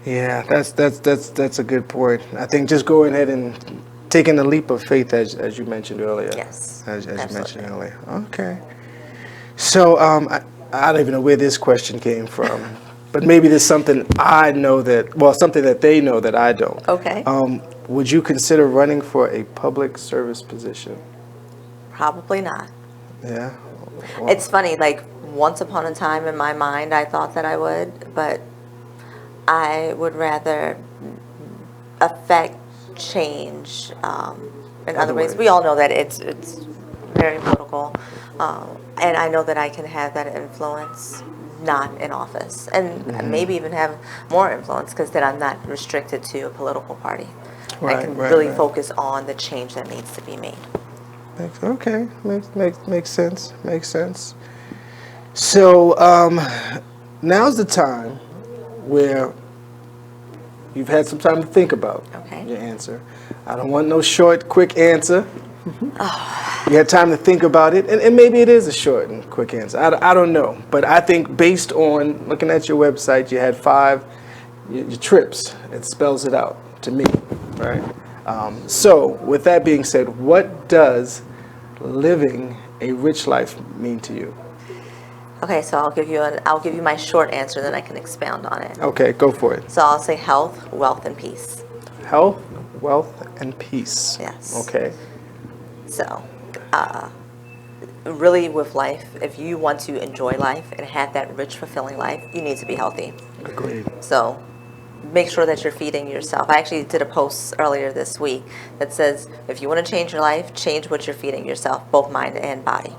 Yeah, that's a good point. I think just going ahead and taking a leap of faith, as you mentioned earlier. Yes. As you mentioned earlier. Okay. So I don't even know where this question came from, but maybe there's something I know something that they know that I don't. Okay. Would you consider running for a public service position? Probably not. Yeah. Well, it's funny, like once upon a time in my mind I thought that I would, but I would rather affect change in other ways. We all know that it's very political, and I know that I can have that influence not in office, and maybe even have more influence because then I'm not restricted to a political party. I can really focus on the change that needs to be made. Okay, makes sense. Makes sense. So now's the time where you've had some time to think about your answer. I don't want no short, quick answer. You had time to think about it, and maybe it is a short and quick answer. I don't know, but I think based on looking at your website, you had 5 your trips. It spells it out to me, right? So with that being said, what does living a rich life mean to you? Okay, so I'll give you my short answer, then I can expound on it. Okay, go for it. So I'll say health, wealth, and peace. Health, wealth, and peace. Yes. Okay. So, really with life, if you want to enjoy life and have that rich, fulfilling life, you need to be healthy. Agreed. So, make sure that you're feeding yourself. I actually did a post earlier this week that says, if you want to change your life, change what you're feeding yourself, both mind and body.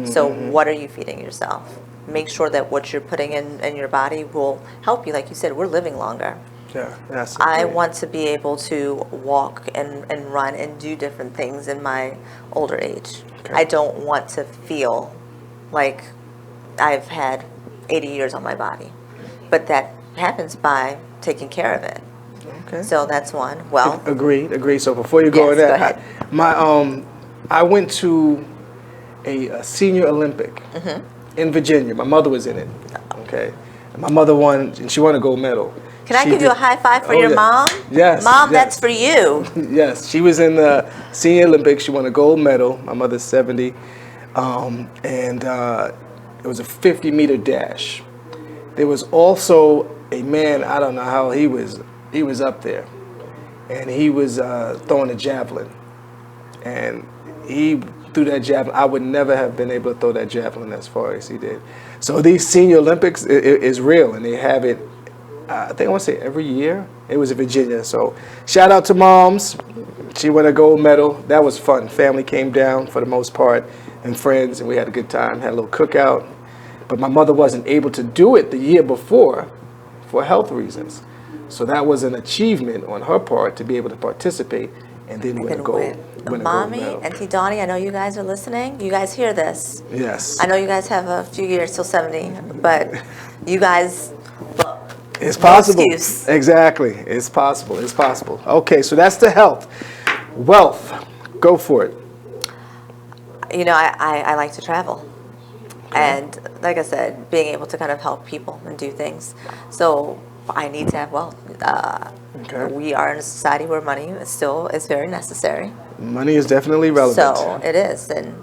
So what are you feeding yourself? Make sure that what you're putting in your body will help you. Like you said, we're living longer. Yeah, that's I want to be able to walk and run and do different things in my older age. Okay. I don't want to feel like I've had 80 years on my body. But that happens by taking care of it. Okay. So that's one. Well, Agreed. So before you go Yes, in go that, ahead. I went to a senior Olympic in Virginia. My mother was in it. Okay. And my mother won, and she won a gold medal. Can I give you a high five for your yeah. mom? Yes. Mom, yes. that's for you. Yes, she was in the senior Olympics. She won a gold medal. My mother's 70. And it was a 50-meter dash. There was also a man, I don't know how he was up there. And he was throwing a javelin. And he threw that javelin. I would never have been able to throw that javelin as far as he did. So these senior Olympics is real, and they have it, I think I want to say every year. It was in Virginia. So shout out to moms. She won a gold medal. That was fun. Family came down for the most part, and friends, and we had a good time, had a little cookout. But my mother wasn't able to do it the year before for health reasons. So that was an achievement on her part to be able to participate and then win a gold medal. Mommy, Auntie Donnie, I know you guys are listening. You guys hear this. Yes. I know you guys have a few years till 70, but you guys, look. It's no possible. excuse. Exactly. It's possible. It's possible. Okay, so that's the health. Wealth. Go for it. You know, I like to travel. And like I said, being able to kind of help people and do things. So I need to have wealth. We are in a society where money is very necessary. Money is definitely relevant. So it is. And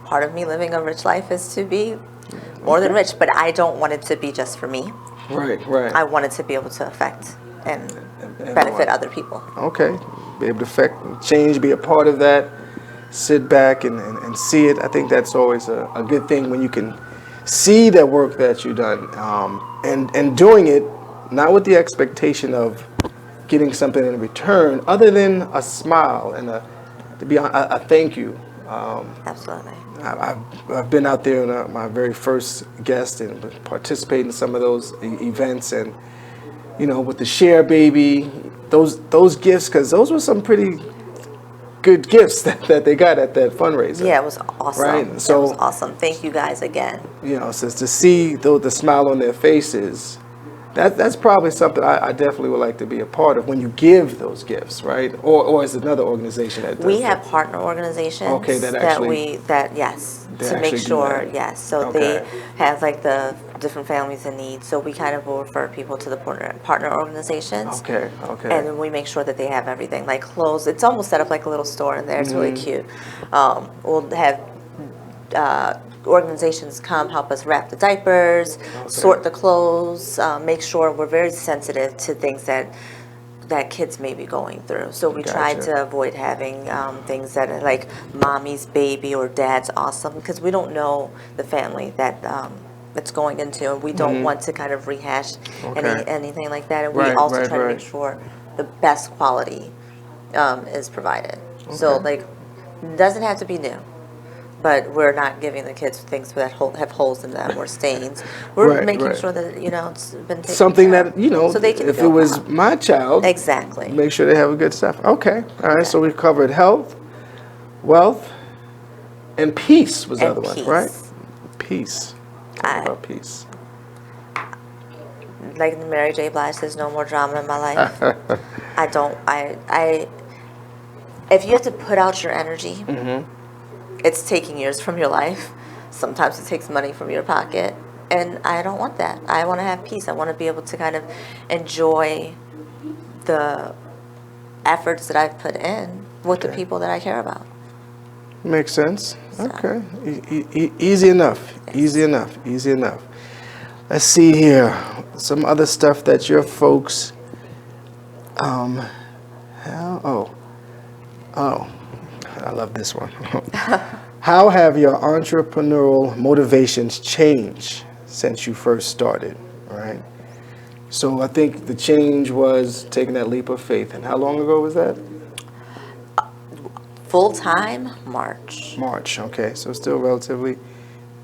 part of me living a rich life is to be more than rich. But I don't want it to be just for me. Right. I want it to be able to affect and benefit other people. Okay. Be able to affect, change, be a part of that. Sit back and see it. I think that's always a good thing when you can see the work that you've done and doing it not with the expectation of getting something in return other than a smile and a thank you. Absolutely. I've been out there on my very first guest and participated in some of those events, and with the Share Baby, those gifts, because those were some pretty good gifts that they got at that fundraiser. Yeah, it was awesome. Right? So, it was awesome. Thank you guys again. So to see the smile on their faces, that's probably something I definitely would like to be a part of when you give those gifts, right? Or is another organization that does we have partner organizations. Okay, to make sure, yes. So they have like the different families in need. So we kind of will refer people to the partner organizations. Okay. And then we make sure that they have everything, like clothes. It's almost set up like a little store in there. It's really cute. We'll have organizations come help us wrap the diapers, sort the clothes, make sure we're very sensitive to things that kids may be going through. So we try to avoid having things that are like mommy's baby or dad's awesome, because we don't know the family that it's going into, and we don't want to kind of rehash anything like that. And we also try to make sure the best quality is provided. So like, it doesn't have to be new, but we're not giving the kids things that have holes in them or stains. We're making sure that it's been taken something care that of, so they can if it feel was proud. my child, exactly, make sure they have good stuff. Okay, all right. So we covered health, wealth, and peace was the other one, right? Peace. Talk about peace. Like Mary J. Blige says, no more drama in my life. If you have to put out your energy, it's taking years from your life. Sometimes it takes money from your pocket. And I don't want that. I want to have peace. I want to be able to kind of enjoy the efforts that I've put in with the people that I care about. Makes sense. Okay. Easy enough. Easy enough. Easy enough. Let's see here. Some other stuff that your folks. I love this one. How have your entrepreneurial motivations changed since you first started? Right. So I think the change was taking that leap of faith. And how long ago was that? Full time, March. March. Okay. So still relatively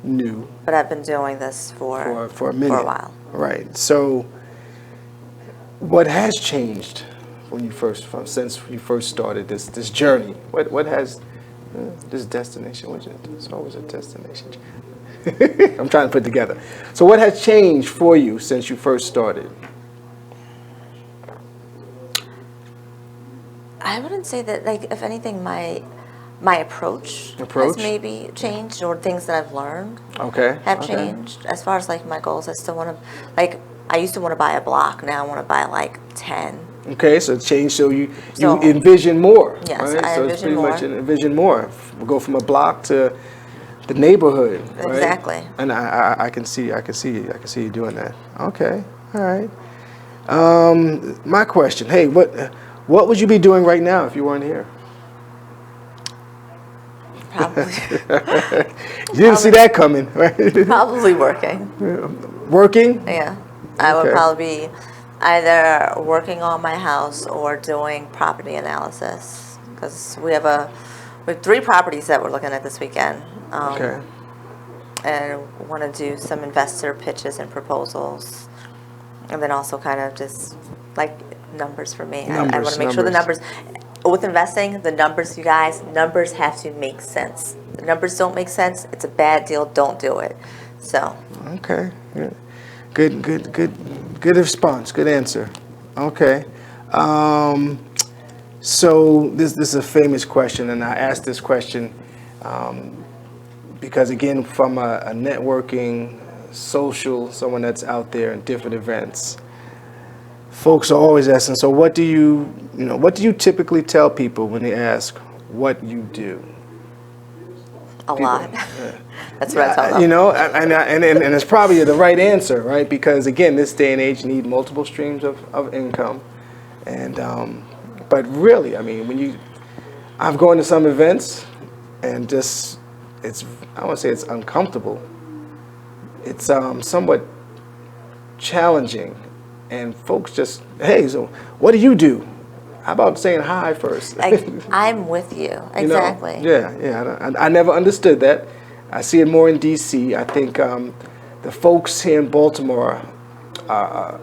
new. But I've been doing this for a minute. For a while. Right. So what has changed since you first started this journey? What has this destination? It's always a destination. I'm trying to put together. So what has changed for you since you first started? I wouldn't say that, like, if anything, my approach has maybe changed, or things that I've learned have changed. As far as, like, my goals, I still want to, like, I used to want to buy a block. Now I want to buy, like, 10. Okay, so it changed. So you envision more. Yes, right? I so envision it's pretty more. much envision more. We'll go from a block to the neighborhood. Right? Exactly. And I can see you doing that. Okay, all right. My question. Hey, what would you be doing right now if you weren't here? Probably. You didn't see that coming, right? Probably working. Working? Yeah. I would probably be either working on my house or doing property analysis, because we have 3 properties that we're looking at this weekend. And want to do some investor pitches and proposals, and then also kind of just like numbers for me. I want to make sure the numbers. With investing, the numbers, you guys, numbers have to make sense. The numbers don't make sense, it's a bad deal. Don't do it. So. Okay. Good response. Good answer. Okay. So this is a famous question, and I asked this question because, again, from a networking, social, someone that's out there in different events, folks are always asking, so what do you typically tell people when they ask what you do? A lot. That's what I tell them. You know, and it's probably the right answer, right? Because, again, this day and age, you need multiple streams of income. And but really, I mean, I've gone to some events, and just, I won't say it's uncomfortable. It's somewhat challenging. And folks just, hey, so what do you do? How about saying hi first? I'm with you. Exactly. You know? Yeah. I never understood that. I see it more in D.C. I think the folks here in Baltimore are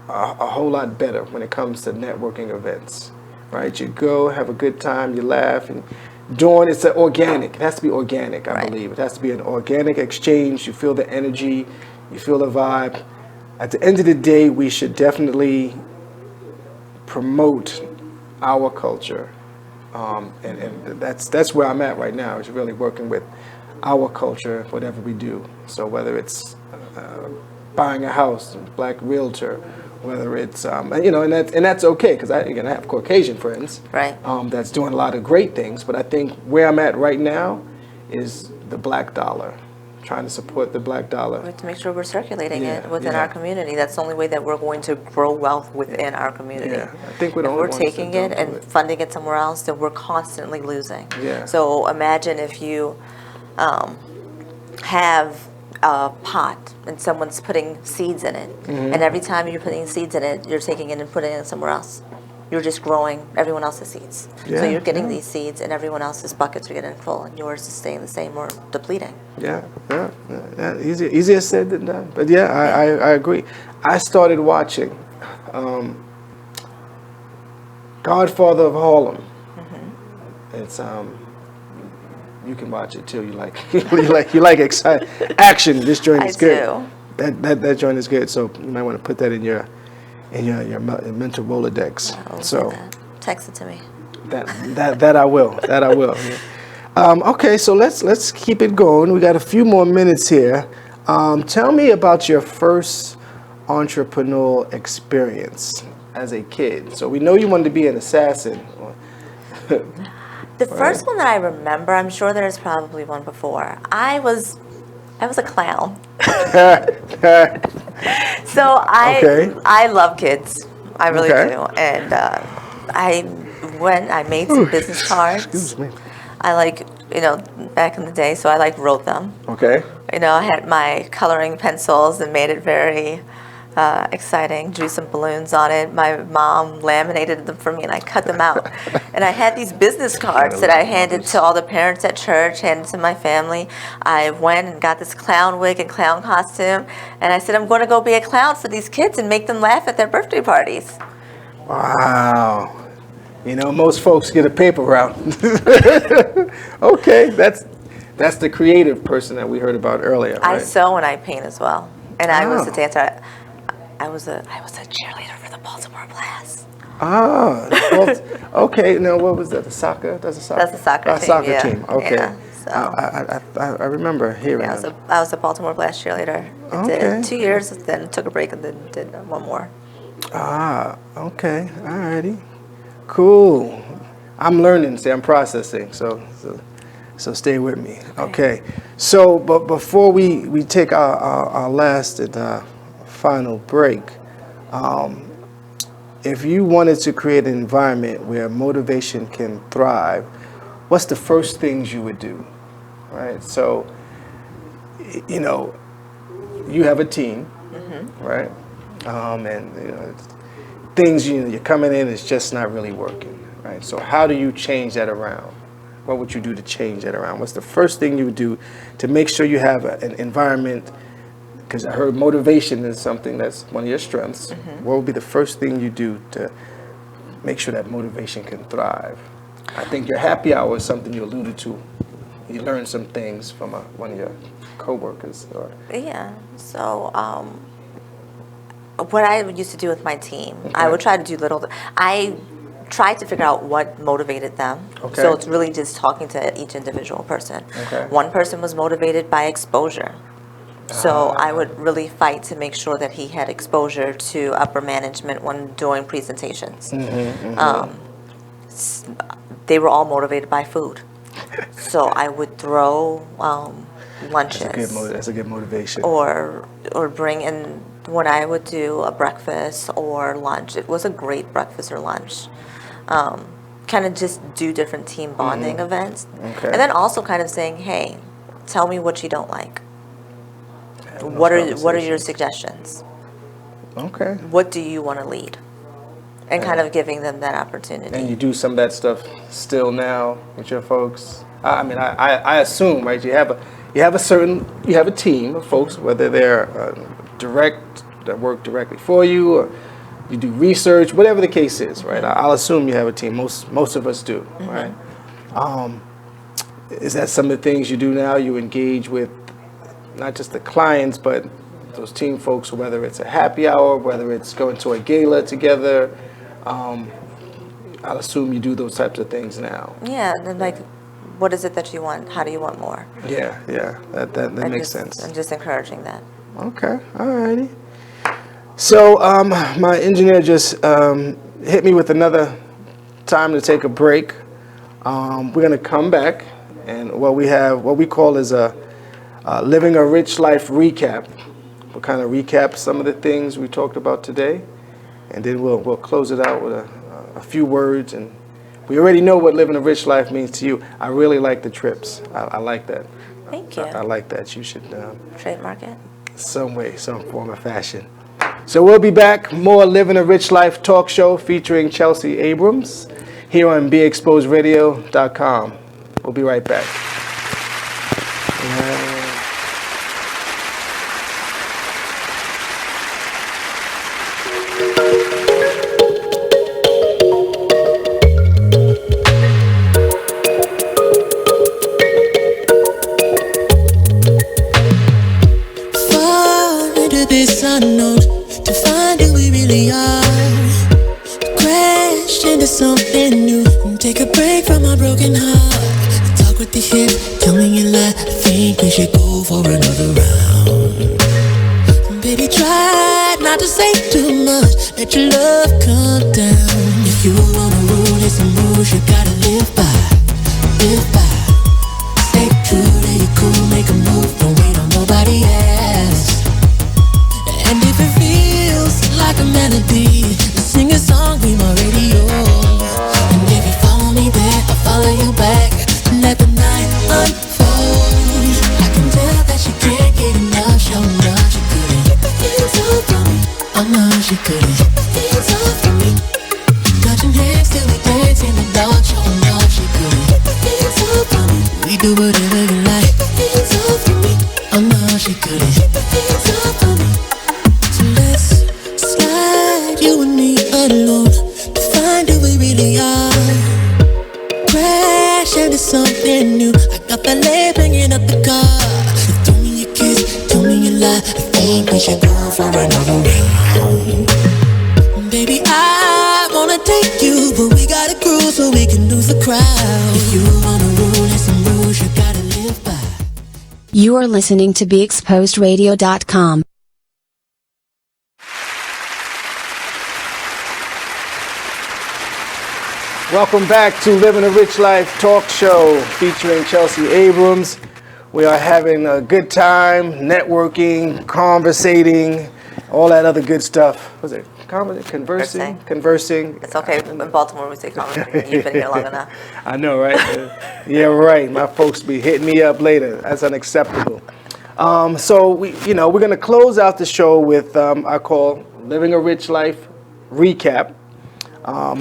a whole lot better when it comes to networking events, right? You go, have a good time, you laugh, and it's organic. It has to be organic, I believe. It has to be an organic exchange. You feel the energy, you feel the vibe. At the end of the day, we should definitely promote our culture, and that's where I'm at right now. Is really working with our culture, whatever we do. So whether it's buying a house, black realtor, whether it's and that's okay, because I have Caucasian friends, right? That's doing a lot of great things. But I think where I'm at right now is the black dollar. Trying to support the black dollar. We have to make sure we're circulating it within our community. That's the only way that we're going to grow wealth within our community. Yeah, I think if we're taking it and funding it somewhere else, then we're constantly losing. Yeah. So imagine if you have a pot and someone's putting seeds in it, and every time you're putting seeds in it, you're taking it and putting it somewhere else. You're just growing everyone else's seeds. So you're getting these seeds, and everyone else's buckets are getting full, and yours is staying the same or depleting. Yeah. Easier said than done. But I agree. I started watching Godfather of Harlem. It's you can watch it too. You like exciting action. This joint is good. That joint is good. So you might want to put that in your mental Rolodex. So text it to me. That I will. Yeah. Okay, so let's keep it going. We got a few more minutes here. Tell me about your first entrepreneurial experience as a kid. So we know you wanted to be an assassin. The first one that I remember, I'm sure there's probably one before. I was a clown. So I love kids. I really do. And I made some business cards. Excuse me. I back in the day, so I wrote them. Okay. I had my coloring pencils and made it very exciting. Drew some balloons on it. My mom laminated them for me, and I cut them out. And I had these business cards that I handed to all the parents at church, handed to my family. I went and got this clown wig and clown costume, and I said, I'm going to go be a clown for these kids and make them laugh at their birthday parties. Wow. Most folks get a paper route. Okay, that's the creative person that we heard about earlier. Right? I sew and I paint as well, and I was a dancer. I was a cheerleader for the Baltimore Blast. Okay. Now, what was that? The soccer? That's a soccer. That's the soccer team. Soccer yeah. team. Okay. Yeah, so. I remember hearing. Yeah, I was a Baltimore Blast cheerleader. I did 2 years, then took a break, and then did one more. Okay. Alrighty. Cool. I'm learning. See, I'm processing. So stay with me. Okay. So, but before we take our last and final break, if you wanted to create an environment where motivation can thrive, what's the first things you would do? Right. So, you have a team, right? And things you're coming in, it's just not really working, right? So how do you change that around? What would you do to change that around? What's the first thing you would do to make sure you have an environment? Because I heard motivation is something that's one of your strengths. What would be the first thing you do to make sure that motivation can thrive? I think your happy hour is something you alluded to. You learned some things from one of your coworkers. Yeah. So what I used to do with my team, I would try to do I tried to figure out what motivated them. Okay. So it's really just talking to each individual person. Okay. One person was motivated by exposure. So I would really fight to make sure that he had exposure to upper management when doing presentations. They were all motivated by food. So I would throw lunches. That's a good motivation. Or bring in, when I would do a breakfast or lunch, it was a great breakfast or lunch. Kind of just do different team bonding events. Okay. And then also kind of saying, hey, tell me what you don't like. What are your suggestions? Okay. What do you want to lead? And kind of giving them that opportunity. And you do some of that stuff still now with your folks. I assume, right? You have a team of folks, whether they're that work directly for you, or you do research, whatever the case is, right? I'll assume you have a team. Most of us do, right? Is that some of the things you do now? You engage with not just the clients, but those team folks, whether it's a happy hour, whether it's going to a gala together. I'll assume you do those types of things now. Yeah, and then what is it that you want? How do you want more? Yeah, that makes sense. I'm just encouraging that. Okay, alrighty. So my engineer just hit me with another time to take a break. We're gonna come back, and what we call is a living a rich life recap. We'll kind of recap some of the things we talked about today, and then we'll close it out with a few words. And we already know what living a rich life means to you. I really like the trips. I like that. Thank you. I like that. You should trademark it. Some way, some form of fashion. So we'll be back. More Living a Rich Life talk show featuring Chelsey Abrams here on BeExposedRadio.com. We'll be right back. This unknown to find who we really are. Crash into something new. Take a break from our broken heart. Talk with the hip, tell me you lie. I think we should go for another round. Baby, try not to say too much. Let your love come down. If you wanna rule, it's some rules you gotta live by. do whatever you like. Hands off of me. Oh no, she couldn't. Keep the hands off of me. So let's slide, you and me alone, to find who we really are. Crash into something new. I got that leg banging up the car. You throw me a kiss, told me you lie. I think we should go for another round. Baby, I wanna take you, but we gotta groove so we can lose the crowd. If you wanna rule, there's some rules you gotta live by. You are listening to BeExposedRadio.com. Welcome back to Living a Rich Life talk show featuring Chelsey Abrams. We are having a good time, networking, conversating, all that other good stuff. Was it conversing? It's okay. In Baltimore, we say conversing. You've been here long enough. I know, right? Yeah, right. My folks be hitting me up later. That's unacceptable. So we're going to close out the show with I call Living a Rich Life recap.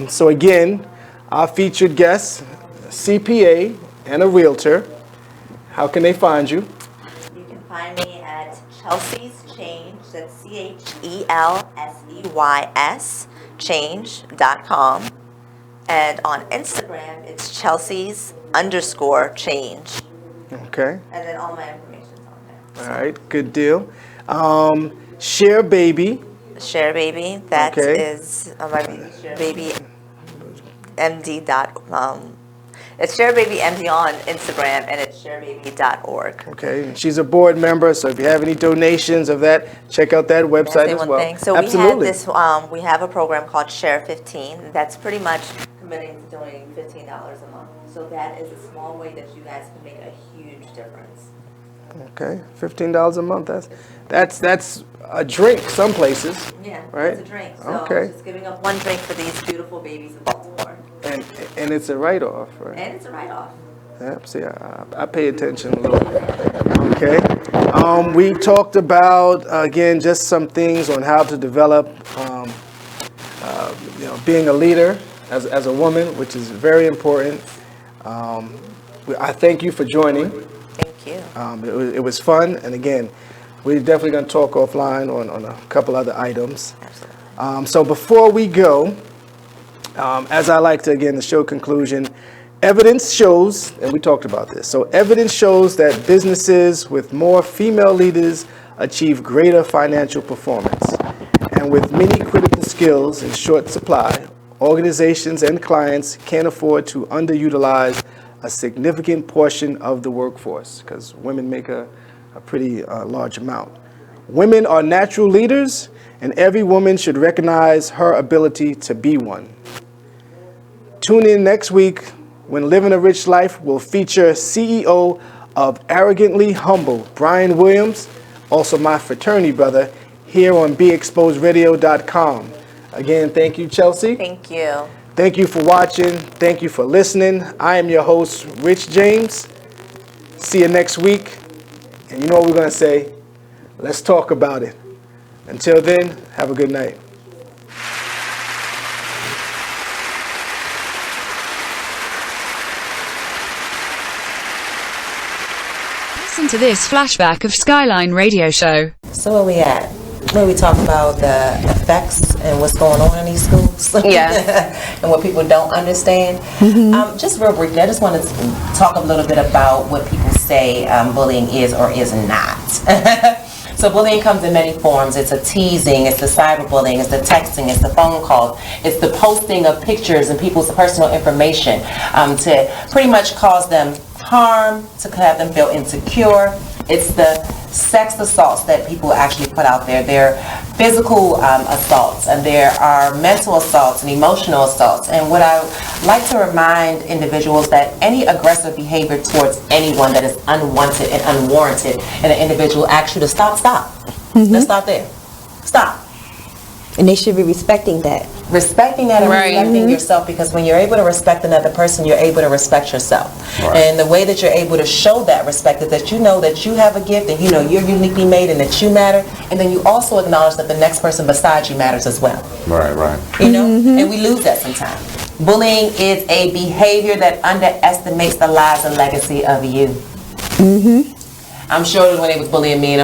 So again, our featured guest, CPA and a realtor. How can they find you? You can find me at Chelsey's Change. That's CHELSEYS change.com. And on Instagram, it's Chelseys_change. Okay. And then all my information's on there. All right, good deal. Share Baby. Share Baby. That is my baby. Share Baby MD. It's Share Baby MD on Instagram, and it's sharebaby.org. Okay, and she's a board member, so if you have any donations of that, check out that website as well. Thing? So absolutely. we have a program called Share 15. That's pretty much committing to donating $15 a month. So that is a small way that you guys can make a huge difference. Okay, $15 a month. That's a drink some places. Yeah, right? It's a drink. So okay. Just giving up one drink for these beautiful babies in Baltimore. And it's a write-off, right? And it's a write-off. Yep. See, I pay attention a little bit. Okay. We talked about again just some things on how to develop, being a leader as a woman, which is very important. I thank you for joining. Thank you. It was fun, and again, we're definitely going to talk offline on a couple other items. Absolutely. So before we go, as I like to, again, the show conclusion, evidence shows, and we talked about this, so evidence shows that businesses with more female leaders achieve greater financial performance. And with many critical skills in short supply, organizations and clients can't afford to underutilize a significant portion of the workforce, because women make a pretty large amount. Women are natural leaders, and every woman should recognize her ability to be one. Tune in next week when Living a Rich Life will feature CEO of Arrogantly Humble, Brian Williams, also my fraternity brother, here on BeExposedRadio.com. Again, thank you, Chelsey. Thank you. Thank you for watching. Thank you for listening. I am your host, Rich James. See you next week. And you know what we're going to say? Let's talk about it. Until then, have a good night. Listen to this flashback of Skyline Radio Show. So where we at? Where we talk about the effects and what's going on in these schools. Yeah. And what people don't understand. Just real briefly, I just want to talk a little bit about what people say bullying is or is not. So bullying comes in many forms. It's a teasing, it's the cyberbullying, it's the texting, it's the phone calls, it's the posting of pictures and people's personal information to pretty much cause them harm, to have them feel insecure. It's the sex assaults that people actually put out there. There are physical assaults, and there are mental assaults and emotional assaults. And what I like to remind individuals that any aggressive behavior towards anyone that is unwanted and unwarranted in an individual asks you to stop. Let's stop there. Stop. And they should be respecting that. Respecting that and respecting yourself, because when you're able to respect another person, you're able to respect yourself. And the way that you're able to show that respect is that you know that you have a gift and you know you're uniquely made and that you matter, and then you also acknowledge that the next person beside you matters as well. Right. You know? And we lose that sometimes. Bullying is a behavior that underestimates the lives and legacy of you. I'm sure that when they was bullying me,